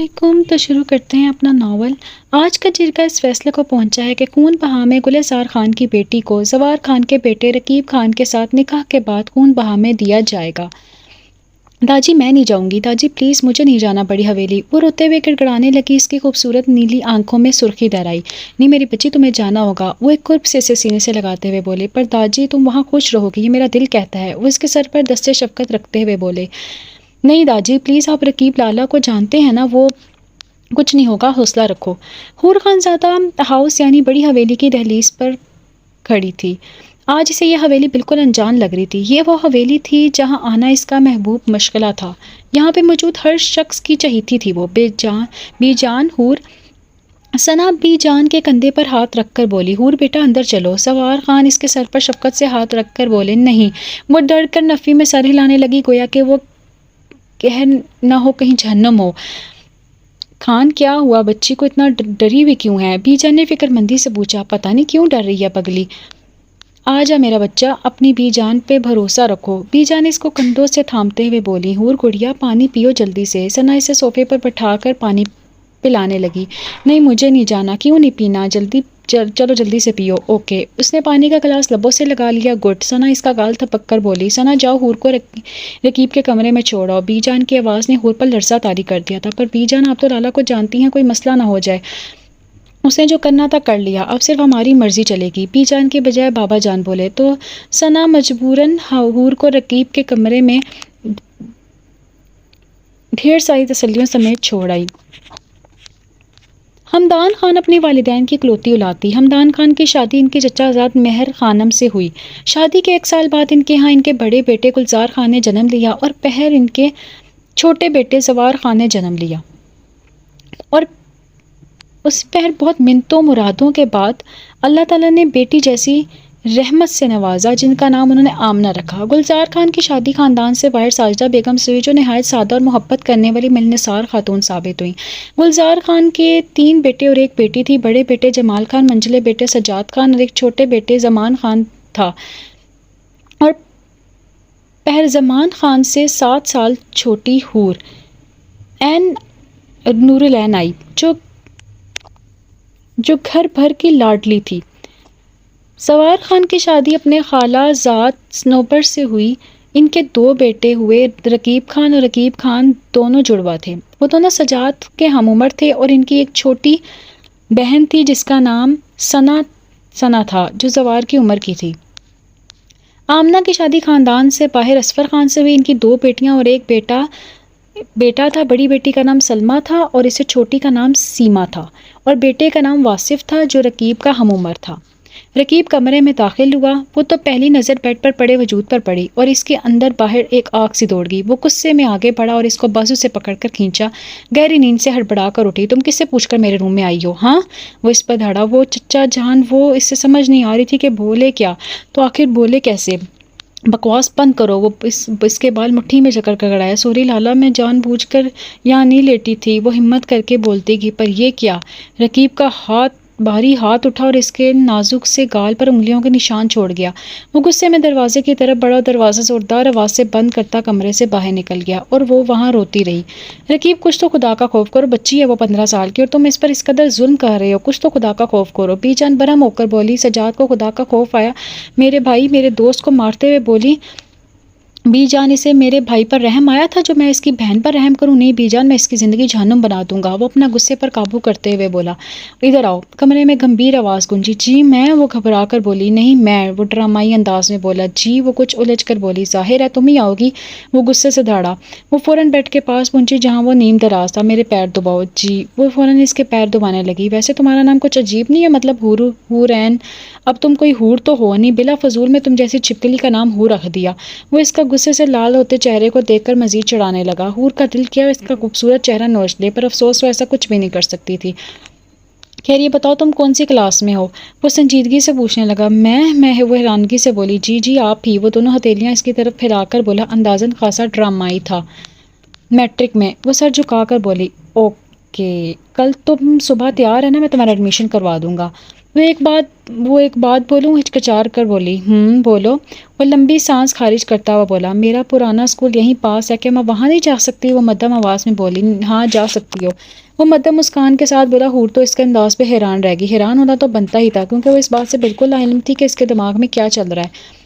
علیکم۔ تو شروع کرتے ہیں اپنا ناول۔ آج کا جرگہ اس فیصلے کو پہنچا ہے کہ خون بہا میں گلزار خان کی بیٹی کو زوار خان کے بیٹے رقیب خان کے ساتھ نکاح کے بعد خون بہا میں دیا جائے گا۔ داجی میں نہیں جاؤں گی، داجی پلیز مجھے نہیں جانا بڑی حویلی۔ وہ روتے ہوئے گڑگڑانے لگی، اس کی خوبصورت نیلی آنکھوں میں سرخی در آئی۔ نہیں میری بچی تمہیں جانا ہوگا، وہ ایک قرب سے اسے سینے سے لگاتے ہوئے بولے۔ پر داجی تم وہاں خوش رہو گی، یہ میرا دل کہتا ہے۔ وہ اس کے سر پر دستے شفقت رکھتے ہوئے بولے۔ نہیں داجی پلیز، آپ رقیب لالا کو جانتے ہیں نا، وہ کچھ نہیں ہوگا، حوصلہ رکھو۔ حور خانزادہ ہاؤس یعنی بڑی حویلی کی دہلیز پر کھڑی تھی۔ آج اسے یہ حویلی بالکل انجان لگ رہی تھی۔ یہ وہ حویلی تھی جہاں آنا اس کا محبوب مشغلہ تھا۔ یہاں پہ موجود ہر شخص کی چہیتی تھی وہ۔ بی جان حور ثنا بی جان کے کندھے پر ہاتھ رکھ کر بولی، حور بیٹا اندر چلو۔ سوار خان اس کے سر پر شفقت سے ہاتھ رکھ کر بولے، نہیں۔ وہ ڈر کر نفی میں سر ہلانے لگی، گویا کہ وہ کہہ نہ ہو کہیں جہنم ہو۔ خان کیا ہوا، بچی کو اتنا ڈری ہوئی کیوں ہے؟ بی جان نے فکر مندی سے پوچھا۔ پتہ نہیں کیوں ڈر رہی ہے پگلی۔ آ جا میرا بچہ، اپنی بی جان پہ بھروسہ رکھو۔ بی جان اس کو کندھوں سے تھامتے ہوئے بولی، حور گڑیا پانی پیو جلدی سے۔ ثنا اسے صوفے پر بٹھا کر پانی پلانے لگی۔ نہیں مجھے نہیں جانا۔ کیوں نہیں پینا؟ چلو جلدی سے پیو۔ اوکے۔ اس نے پانی کا گلاس لبوں سے لگا لیا، گٹ۔ ثنا اس کا گال تھپک کر بولی، ثنا جاؤ حور کو رقیب کے کمرے میں چھوڑو۔ بی جان کی آواز نے حور پر لرزہ طاری کر دیا تھا۔ پر بی جان آپ تو لالا کو جانتی ہیں، کوئی مسئلہ نہ ہو جائے۔ اس نے جو کرنا تھا کر لیا، اب صرف ہماری مرضی چلے گی۔ بی جان کے بجائے بابا جان بولے تو ثنا مجبوراً حور کو رقیب کے کمرے میں ڈھیر ساری تسلیوں سمیت چھوڑ آئی۔ ہمدان خان اپنے والدین کی اکلوتی اولاد تھی۔ ہمدان خان کی شادی ان کی چچا زاد مہر خانم سے ہوئی۔ شادی کے 1 سال بعد ان کے ہاں ان کے بڑے بیٹے گلزار خان نے جنم لیا اور پہر ان کے چھوٹے بیٹے زوار خان نے جنم لیا۔ اور اس پہر بہت منتوں مرادوں کے بعد اللہ تعالیٰ نے بیٹی جیسی رحمت سے نوازا، جن کا نام انہوں نے آمنہ رکھا۔ گلزار خان کی شادی خاندان سے باہر ساجدہ بیگم سے ہوئی، جو نہایت سادہ اور محبت کرنے والی ملنسار خاتون ثابت ہوئیں۔ گلزار خان کے 3 بیٹے اور 1 بیٹی تھی۔ بڑے بیٹے جمال خان، منجلے بیٹے سجاد خان اور ایک چھوٹے بیٹے زمان خان تھا، اور پہر زمان خان سے 7 سال چھوٹی حور عین نور العین آئی، جو گھر بھر کی لاڈلی تھی۔ سوار خان کی شادی اپنے خالہ زاد صنوبر سے ہوئی۔ ان کے 2 بیٹے ہوئے، رقیب خان اور رقیب خان دونوں جڑواں تھے۔ وہ دونوں سجاد کے ہم عمر تھے، اور ان کی ایک چھوٹی بہن تھی جس کا نام ثنا تھا، جو زوار کی عمر کی تھی۔ آمنہ کی شادی خاندان سے باہر اصفر خان سے ہوئی۔ ان کی 2 بیٹیاں اور ایک بیٹا تھا۔ بڑی بیٹی کا نام سلمیٰ تھا اور اس سے چھوٹی کا نام سیما تھا، اور بیٹے کا نام واصف تھا، جو رقیب کا ہم عمر تھا۔ رقیب کمرے میں داخل ہوا۔ وہ تو پہلی نظر بیڈ پر پڑے وجود پر پڑی، اور اس کے اندر باہر ایک آگ سی دوڑ گئی۔ وہ غصے میں آگے بڑھا اور اس کو بازو سے پکڑ کر کھینچا۔ گہری نیند سے ہڑبڑا کر اٹھی۔ تم کس سے پوچھ کر میرے روم میں آئی ہو؟ ہاں؟ وہ اس پر دھڑا۔ وہ چچا جان، وہ اس سے سمجھ نہیں آ رہی تھی کہ بولے کیا، تو آخر بولے کیسے۔ بکواس بند کرو۔ وہ اس کے بال مٹھی میں جکڑ کر گڑایا۔ سوری لالا، میں جان بوجھ کر یہاں نہیں لیٹی تھی، وہ ہمت کر کے بولتی گی۔ پر یہ کیا؟ رقیب کا بھاری ہاتھ اٹھا اور اس کے نازک سے گال پر انگلیوں کے نشان چھوڑ گیا۔ وہ غصے میں دروازے کی طرف بڑھا اور دروازہ زوردار آواز سے بند کرتا کمرے سے باہر نکل گیا، اور وہ وہاں روتی رہی۔ رقیب کچھ تو خدا کا خوف کرو، بچی ہے وہ 15 سال کی، اور تم اس پر اس قدر ظلم کر رہے ہو، کچھ تو خدا کا خوف کرو۔ بی جان برہم ہو کر بولی۔ سجاد کو خدا کا خوف آیا، میرے دوست کو مارتے ہوئے بولی بی جان، اسے میرے بھائی پر رحم آیا تھا جو میں اس کی بہن پر رحم کروں؟ نہیں بی جان، میں اس کی زندگی جہنم بنا دوں گا۔ وہ اپنا غصے پر قابو کرتے ہوئے بولا، ادھر آؤ۔ کمرے میں گمبھیر آواز گونجی۔ جی میں؟ وہ گھبرا کر بولی۔ نہیں میں، وہ ڈرامائی انداز میں بولا۔ جی؟ وہ کچھ الجھ کر بولی۔ ظاہر ہے تم ہی آؤ گی۔ وہ غصے سے دھاڑا۔ وہ فوراً بیڈ کے پاس پہنچی جہاں وہ نیم دراز تھا۔ میرے پیر دباؤ۔ جی؟ وہ فوراً اس کے پیر دبانے لگی۔ ویسے تمہارا نام کچھ عجیب نہیں ہے، مطلب حور عین؟ اب تم کوئی حور تو ہو نہیں، بلا فضول میں تم جیسی چھپکلی کا نام حور رکھ دیا۔ وہ اس کا غصے سے لال ہوتے چہرے کو دیکھ کر مزید چڑھانے لگا۔ حور کا دل کیا اس کا خوبصورت چہرہ نوچ لے، پر افسوس وہ ایسا کچھ بھی نہیں کر سکتی تھی۔ خیر یہ بتاؤ تم کون سی کلاس میں ہو؟ وہ سنجیدگی سے پوچھنے لگا۔ میں وہ حیرانگی سے بولی۔ جی آپ ہی۔ وہ دونوں ہتھیلیاں اس کی طرف پھیلا کر بولا، اندازاً خاصا ڈرامائی تھا۔ میٹرک میں۔ وہ سر جھکا کر بولی۔ اوکے، کل تم صبح تیار ہے نا؟ میں تمہارا ایڈمیشن کروا دوں گا۔ وہ ایک بات بولوں، ہچکچار کر بولی۔ بولو۔ وہ لمبی سانس خارج کرتا ہوا بولا، میرا پرانا اسکول یہیں پاس ہے، کہ میں وہاں نہیں جا سکتی؟ وہ مدھم آواز میں بولی، ہاں جا سکتی ہو۔ وہ مدھم مسکان کے ساتھ بولا۔ حور تو اس کے انداز پہ حیران رہ گئی۔ حیران ہونا تو بنتا ہی تھا، کیونکہ وہ اس بات سے بالکل لاعلم تھی کہ اس کے دماغ میں کیا چل رہا ہے۔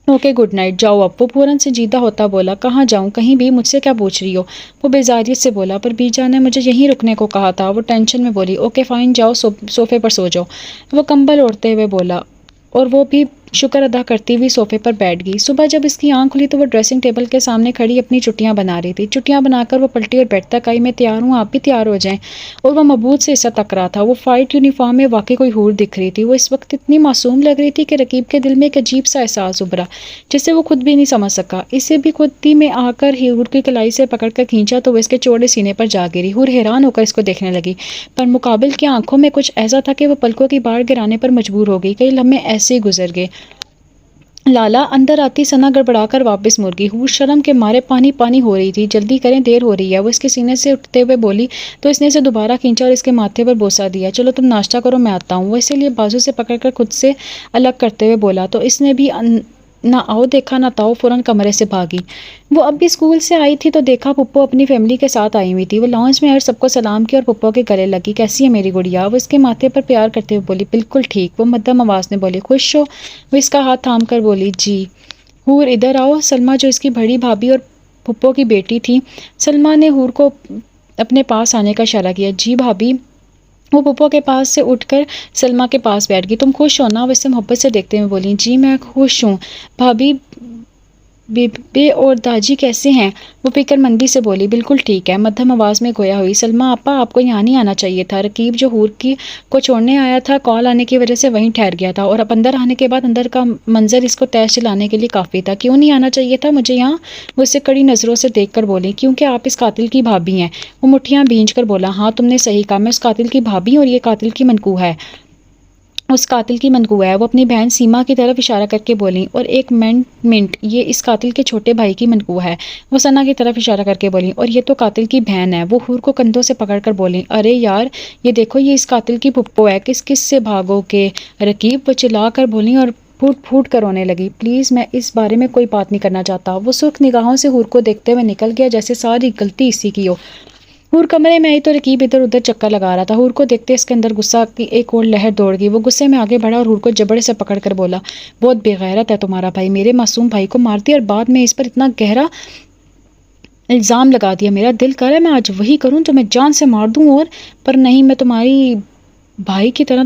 اوکے گڈ نائٹ، جاؤ اب، وہ پورن سے جیدہ ہوتا بولا۔ کہاں جاؤں؟ کہیں بھی، مجھ سے کیا پوچھ رہی ہو؟ وہ بیزاریت سے بولا، پر بی جان نے مجھے یہیں رکنے کو کہا تھا۔ وہ ٹینشن میں بولی، اوکے فائن، جاؤ صوفے پر سو جاؤ۔ وہ کمبل اوڑھتے ہوئے بولا، اور وہ بھی شکر ادا کرتی ہوئی صوفے پر بیٹھ گئی۔ صبح جب اس کی آنکھ کھلی تو وہ ڈریسنگ ٹیبل کے سامنے کھڑی اپنی چٹیاں بنا رہی تھی۔ چٹیاں بنا کر وہ پلٹی اور بیڈ تک آئی۔ میں تیار ہوں، آپ بھی تیار ہو جائیں۔ اور وہ مبہوت سے حصہ تک رہا تھا۔ وہ وائٹ یونیفارم میں واقعی کوئی حور دکھ رہی تھی۔ وہ اس وقت اتنی معصوم لگ رہی تھی کہ رقیب کے دل میں ایک عجیب سا احساس ابھرا، جسے وہ خود بھی نہیں سمجھ سکا۔ اسے بھی خودی میں آ کر حور کی کلائی سے پکڑ کر کھینچا تو وہ اس کے چوڑے سینے پر جا گری۔ حور حیران ہو کر اس کو دیکھنے لگی، پر مقابل کی آنکھوں میں کچھ ایسا تھا کہ وہ پلکوں کی باڑ گرانے پر مجبور ہو گئی۔ کئی لمحے ایسے ہی گزر گئے۔ لالا اندر آتی ثنا گڑبڑا کر واپس مڑ گئی۔ حور شرم کے مارے پانی پانی ہو رہی تھی۔ جلدی کریں، دیر ہو رہی ہے، وہ اس کے سینے سے اٹھتے ہوئے بولی تو اس نے اسے دوبارہ کھینچا اور اس کے ماتھے پر بوسہ دیا۔ چلو تم ناشتہ کرو، میں آتا ہوں۔ وہ اسی لیے بازو سے پکڑ کر خود سے الگ کرتے ہوئے بولا تو اس نے بھی نہ آؤ دیکھا نہ تاؤ، فوراً کمرے سے بھاگی۔ وہ اب بھی اسکول سے آئی تھی تو دیکھا پھپھو اپنی فیملی کے ساتھ آئی ہوئی تھی۔ وہ لاؤنج میں آئی اور سب کو سلام کیا اور پھپھو کے گلے لگی۔ کیسی ہے میری گڑیا؟ وہ اس کے ماتھے پر پیار کرتے ہوئے بولی، بالکل ٹھیک۔ وہ مدھم آواز میں بولی، خوش ہو؟ وہ اس کا ہاتھ تھام کر بولی، جی۔ حور ادھر آؤ۔ سلمیٰ جو اس کی بڑی بھابھی اور پھپھو کی بیٹی تھی، سلمیٰ نے حور کو اپنے پاس آنے کا اشارہ کیا۔ جی بھابھی۔ وہ پھپھو کے پاس سے اٹھ کر سلمیٰ کے پاس بیٹھ گئی۔ تم خوش ہو نا؟ وہ اسے محبت سے دیکھتے ہوئے بولی، جی میں خوش ہوں۔ بھابھی بیبے اور داجی کیسے ہیں؟ وہ فکر مندی سے بولی، بالکل ٹھیک ہے۔ مدھم آواز میں گویا ہوئی، سلمیٰ آپا آپ کو یہاں نہیں آنا چاہیے تھا۔ رقیب جو حور کو چھوڑنے آیا تھا، کال آنے کی وجہ سے وہیں ٹھہر گیا تھا، اور اب اندر آنے کے بعد اندر کا منظر اس کو تیش چلانے کے لیے کافی تھا۔ کیوں نہیں آنا چاہیے تھا مجھے یہاں؟ وہ اسے کڑی نظروں سے دیکھ کر بولی، کیونکہ آپ اس قاتل کی بھابھی ہیں۔ وہ مٹھیاں بھینج کر بولا، ہاں تم نے صحیح کہا، میں اس قاتل کی بھابھی اور یہ قاتل کی منکوہ ہے۔ اس قاتل کی منقوہ ہے۔ وہ اپنی بہن سیما کی طرف اشارہ کر کے بولی، اور ایک منٹ یہ اس قاتل کے چھوٹے بھائی کی منقوہ ہے۔ وہ ثنا کی طرف اشارہ کر کے بولی، اور یہ تو قاتل کی بہن ہے۔ وہ حور کو کندھوں سے پکڑ کر بولی، ارے یار یہ دیکھو، یہ اس قاتل کی پھپھو ہے۔ کس سے بھاگو گے رقیب؟ وہ چلا کر بولی اور پھوٹ پھوٹ کر رونے لگی، پلیز میں اس بارے میں کوئی بات نہیں کرنا چاہتا۔ وہ سرخ نگاہوں سے حور کو دیکھتے ہوئے نکل گیا، جیسے ساری غلطی اسی کی ہو۔ حور کمرے میں آئی تو رقیب ادھر ادھر چکر لگا رہا تھا۔ حور کو دیکھتے اس کے اندر غصہ کی ایک اور لہر دوڑ گئی۔ وہ غصے میں آگے بڑھا اور حور کو جبڑے سے پکڑ کر بولا، بہت بے غیرت ہے تمہارا بھائی، میرے معصوم بھائی کو مار دیا اور بعد میں اس پر اتنا گہرا الزام لگا دیا۔ میرا دل کر رہا ہے میں آج وہی کروں، تو میں جان سے مار دوں، اور پر نہیں، میں تمہارے بھائی کی طرح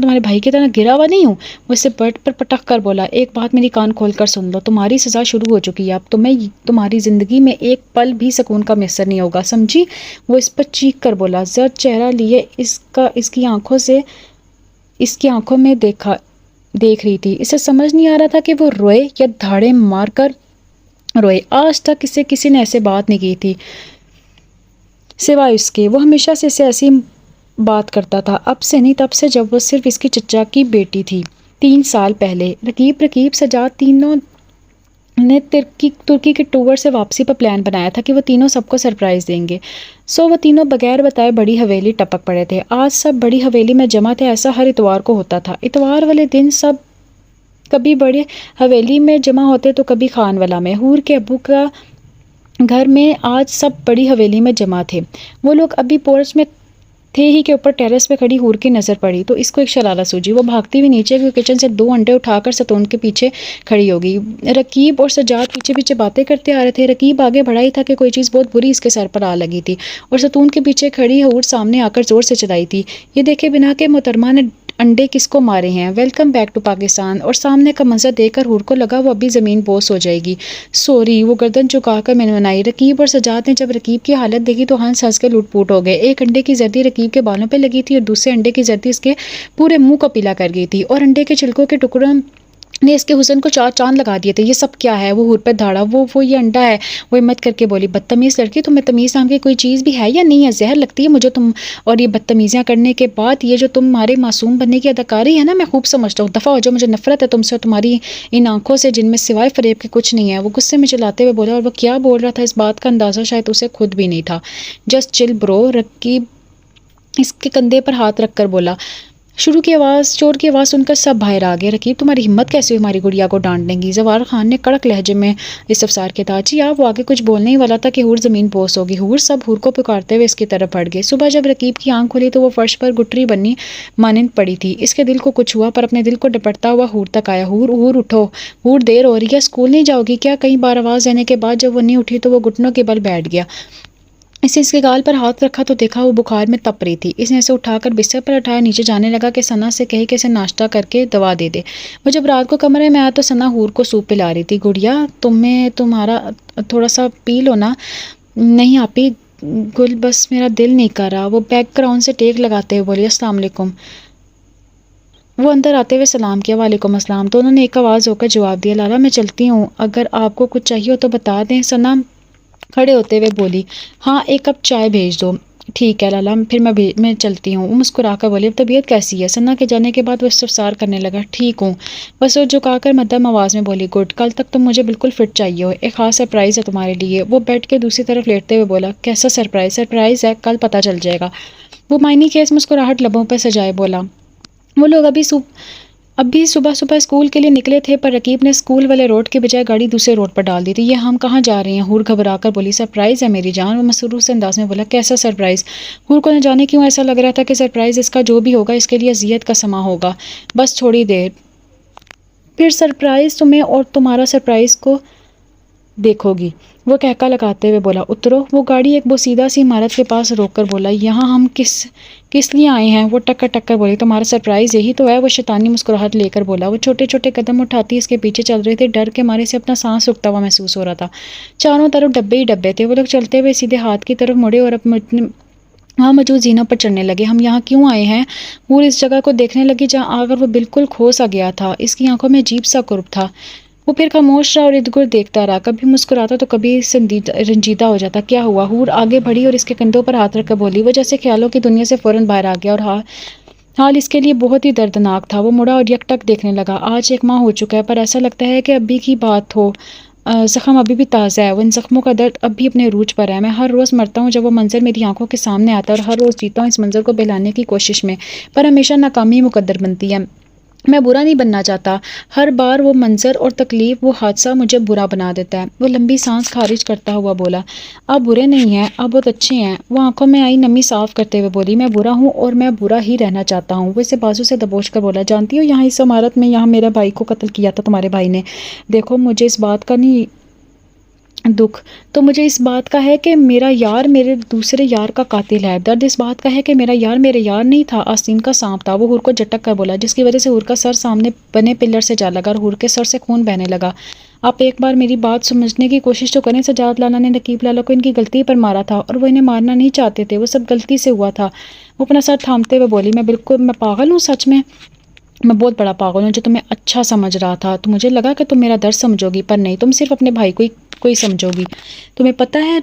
گرا ہوا نہیں ہوں۔ وہ اسے بیڈ پر پٹک کر بولا، ایک بات میری کان کھول کر سن لو، تمہاری سزا شروع ہو چکی ہے، اب تمہیں تمہاری زندگی میں ایک پل بھی سکون کا میسر نہیں ہوگا، سمجھی؟ وہ اس پر چیخ کر بولا، زرد چہرہ لیے اس کی آنکھوں میں دیکھ رہی تھی۔ اسے سمجھ نہیں آ رہا تھا کہ وہ روئے یا دھاڑے مار کر روئے۔ آج تک اسے کسی نے ایسے بات نہیں کی تھی سوائے اس کے۔ وہ ہمیشہ سے اسے ایسی بات کرتا تھا، اب سے نہیں، تب سے جب وہ صرف اس کی چچا کی بیٹی تھی 3 سال پہلے۔ رقیب سجاد تینوں نے ترکی کے ٹور سے واپسی پر پلان بنایا تھا کہ وہ تینوں سب کو سرپرائز دیں گے، وہ تینوں بغیر بتائے بڑی حویلی ٹپک پڑے تھے۔ آج سب بڑی حویلی میں جمع تھے، ایسا ہر اتوار کو ہوتا تھا۔ اتوار والے دن سب کبھی بڑی حویلی میں جمع ہوتے تو کبھی خان والا میں۔ حور کے ابو کا گھر میں آج سب بڑی حویلی میں جمع تھے۔ وہ لوگ ابھی پورچ میں تھے ہی کہ اوپر ٹیرس پہ کھڑی حور کی نظر پڑی تو اس کو ایک شرارت سوجی۔ وہ بھاگتی ہوئی نیچے گئی، کچن سے 2 انڈے اٹھا کر ستون کے پیچھے کھڑی ہو گئی۔ رقیب اور سجاد پیچھے پیچھے باتیں کرتے آ رہے تھے۔ رقیب آگے بڑھا ہی تھا کہ کوئی چیز بہت بری اس کے سر پر آ لگی تھی، اور ستون کے پیچھے کھڑی حور سامنے آ کر زور سے چلائی تھی، یہ دیکھے بنا کہ محترمہ نے انڈے کس کو مارے ہیں، ویلکم بیک ٹو پاکستان۔ اور سامنے کا منظر دیکھ کر حور کو لگا وہ ابھی زمین بوس ہو جائے گی۔ سوری، وہ گردن چکا کر منمنائی۔ رقیب اور سجاد نے جب رقیب کی حالت دیکھی تو ہنس کے لوٹ پوٹ ہو گئے۔ ایک انڈے کی زردی رقیب کے بالوں پہ لگی تھی اور دوسرے انڈے کی زردی اس کے پورے منہ کو پیلا کر گئی تھی، اور انڈے کے چھلکوں کے ٹکڑوں نے اس کے حسن کو 4 چاند لگا دیے تھے۔ یہ سب کیا ہے؟ وہ حور پہ دھاڑا، وہ یہ انڈا ہے۔ وہ ہمت کر کے بولی، بدتمیز لڑکی، تمہیں تمیز نام کی کوئی چیز بھی ہے یا نہیں ہے؟ زہر لگتی ہے مجھے تم اور یہ بدتمیزیاں کرنے کے بعد۔ یہ جو تمہارے معصوم بننے کی اداکاری ہے نا، میں خوب سمجھتا ہوں، دفع ہو جاؤ، مجھے نفرت ہے تم سے اور تمہاری ان آنکھوں سے جن میں سوائے فریب کے کچھ نہیں ہے۔ وہ غصے میں چلاتے ہوئے بولا، اور وہ کیا بول رہا تھا اس بات کا اندازہ شاید اسے خود بھی نہیں تھا۔ جسٹ چل برو، رقیب اس کے کندھے پر ہاتھ رکھ کر بولا، شروع کی آواز چور کی آواز سن کر سب باہر آ گئے. رقیب تمہاری ہمت کیسے ہوئی ہماری گڑیا کو ڈانٹنے کی؟ زوار خان نے کڑک لہجے میں استفسار کیا تھا. جی آپ وہ آگے کچھ بولنے ہی والا تھا کہ حور زمین پوس ہوگی. سب حور کو پکارتے ہوئے اس کی طرف بڑھ گئے. صبح جب رقیب کی آنکھ کھلی تو وہ فرش پر گٹری بنی مانند پڑی تھی. اس کے دل کو کچھ ہوا پر اپنے دل کو ڈپٹتا ہوا حور تک آیا. حور اٹھو. حور دیر ہو رہی ہے، اسکول نہیں جاؤ گی کیا؟ کئی بار آواز دینے کے بعد جب وہ نہیں اٹھی تو وہ گھٹنوں کے بل بیٹھ گیا. اس کے گال پر ہاتھ رکھا تو دیکھا وہ بخار میں تپ رہی تھی. اس نے اسے اٹھا کر بستر پر اٹھایا. نیچے جانے لگا کہ ثنا سے کہے کہ اسے ناشتہ کر کے دوا دے دے. وہ جب رات کو کمرے میں آیا تو ثنا حور کو سوپ پلا رہی تھی. گڑیا تمہارا تھوڑا سا پی لو نا. نہیں آپی گل بس میرا دل نہیں کر رہا. وہ بیک گراؤنڈ سے ٹیک لگاتے ہوئے بولی. السلام علیکم. وہ اندر آتے ہوئے سلام کیا. وعلیکم السلام. دونوں نے ایک آواز ہو کر جواب دیا. لالا میں چلتی ہوں، اگر آپ کو کچھ چاہیے ہو تو بتا دیں. ثنا کھڑے ہوتے ہوئے بولی. ہاں ایک کپ چائے بھیج دو. ٹھیک ہے لالا پھر میں چلتی ہوں. وہ مسکرا کر بولی. اب طبیعت کیسی ہے؟ ثنا کے جانے کے بعد وہ استفسار کرنے لگا. ٹھیک ہوں. بس وہ جھکا کر مدھم آواز میں بولی. گڈ. کل تک تم مجھے بالکل فٹ چاہیے ہو. ایک خاص سرپرائز ہے تمہارے لیے. وہ بیڈ کے دوسری طرف لیٹتے ہوئے بولا. کیسا سرپرائز؟ سرپرائز ہے، کل پتہ چل جائے گا. وہ معنی خیز مسکراہٹ لبوں پر سجائے بولا. وہ لوگ ابھی صبح اسکول کے لیے نکلے تھے پر رقیب نے اسکول والے روڈ کے بجائے گاڑی دوسرے روڈ پر ڈال دی تھی. یہ ہم کہاں جا رہے ہیں؟ حور گھبرا کر بولی. سرپرائز ہے میری جان. وہ مسرور سے انداز میں بولا. کیسا سرپرائز؟ حور کو نہ جانے کیوں ایسا لگ رہا تھا کہ سرپرائز اس کا جو بھی ہوگا اس کے لیے اذیت کا سما ہوگا. بس تھوڑی دیر پھر سرپرائز تمہیں اور تمہارا سرپرائز کو دیکھو گی. وہ کہکا لگاتے ہوئے بولا. اترو. وہ گاڑی ایک بوسیدہ سی عمارت کے پاس روک کر بولا. یہاں ہم کس لیے آئے ہیں؟ وہ ٹک کر بولی. تمہارا سرپرائز یہی تو ہے. وہ شیطانی مسکراہٹ لے کر بولا. وہ چھوٹے چھوٹے قدم اٹھاتی اس کے پیچھے چل رہے تھے. ڈر کے مارے سے اپنا سانس رکتا ہوا محسوس ہو رہا تھا. چاروں طرف ڈبے ہی ڈبے تھے. وہ لوگ چلتے ہوئے سیدھے ہاتھ کی طرف مڑے اور وہاں موجود زینوں پر چڑھنے لگے. ہم یہاں کیوں آئے ہیں؟ وہ اس جگہ کو دیکھنے لگی جہاں آ کر وہ بالکل کھو سا گیا تھا. اس کی آنکھوں میں عجیب سا قرب تھا. وہ پھر خاموش رہا اور ارد گرد دیکھتا رہا. کبھی مسکراتا تو کبھی رنجیدہ ہو جاتا. کیا ہوا؟ حور آگے بڑھی اور اس کے کندھوں پر ہاتھ رکھ کر بولی. وہ جیسے خیالوں کی دنیا سے فوراً باہر آ گیا اور حال اس کے لیے بہت ہی دردناک تھا. وہ مڑا اور یک ٹک دیکھنے لگا. آج 1 ماہ ہو چکا ہے پر ایسا لگتا ہے کہ ابھی کی بات ہو. زخم ابھی بھی تازہ ہے. وہ ان زخموں کا درد اب بھی اپنے عروج پر ہے. میں ہر روز مرتا ہوں جب وہ منظر میری آنکھوں کے سامنے آتا ہے اور ہر روز جیتا ہوں اس منظر کو بہلانے کی کوشش میں، پر ہمیشہ ناکامی مقدر بنتی ہے. میں برا نہیں بننا چاہتا. ہر بار وہ منظر اور تکلیف، وہ حادثہ مجھے برا بنا دیتا ہے. وہ لمبی سانس خارج کرتا ہوا بولا. آپ برے نہیں ہیں، آپ بہت اچھے ہیں. وہ آنکھوں میں آئی نمی صاف کرتے ہوئے بولی. میں برا ہوں اور میں برا ہی رہنا چاہتا ہوں. وہ اسے بازو سے دبوچ کر بولا. جانتی ہو یہاں اس عمارت میں یہاں میرے بھائی کو قتل کیا تھا تمہارے بھائی نے. دیکھو مجھے اس بات کا نہیں دکھ تو مجھے اس بات کا ہے کہ میرا یار میرے دوسرے یار کا قاتل ہے. درد اس بات کا ہے کہ میرا یار میرے یار نہیں تھا، آستین کا سانپ تھا. وہ حور کو جھٹک کر بولا جس کی وجہ سے حور کا سر سامنے بنے پلر سے جا لگا اور حور کے سر سے خون بہنے لگا. آپ ایک بار میری بات سمجھنے کی کوشش تو کریں. سجاد لالا نے رقیب لالا کو ان کی غلطی پر مارا تھا اور وہ انہیں مارنا نہیں چاہتے تھے. وہ سب غلطی سے ہوا تھا. وہ اپنا سر تھامتے ہوئے بولی. میں پاگل ہوں سچ میں. میں بہت بڑا پاگل ہوں جو تمہیں اچھا سمجھ رہا تھا. تو مجھے لگا کہ تم میرا درد سمجھو گی پر نہیں، تم صرف اپنے بھائی کو ہی سمجھو گی. تمہیں پتہ ہے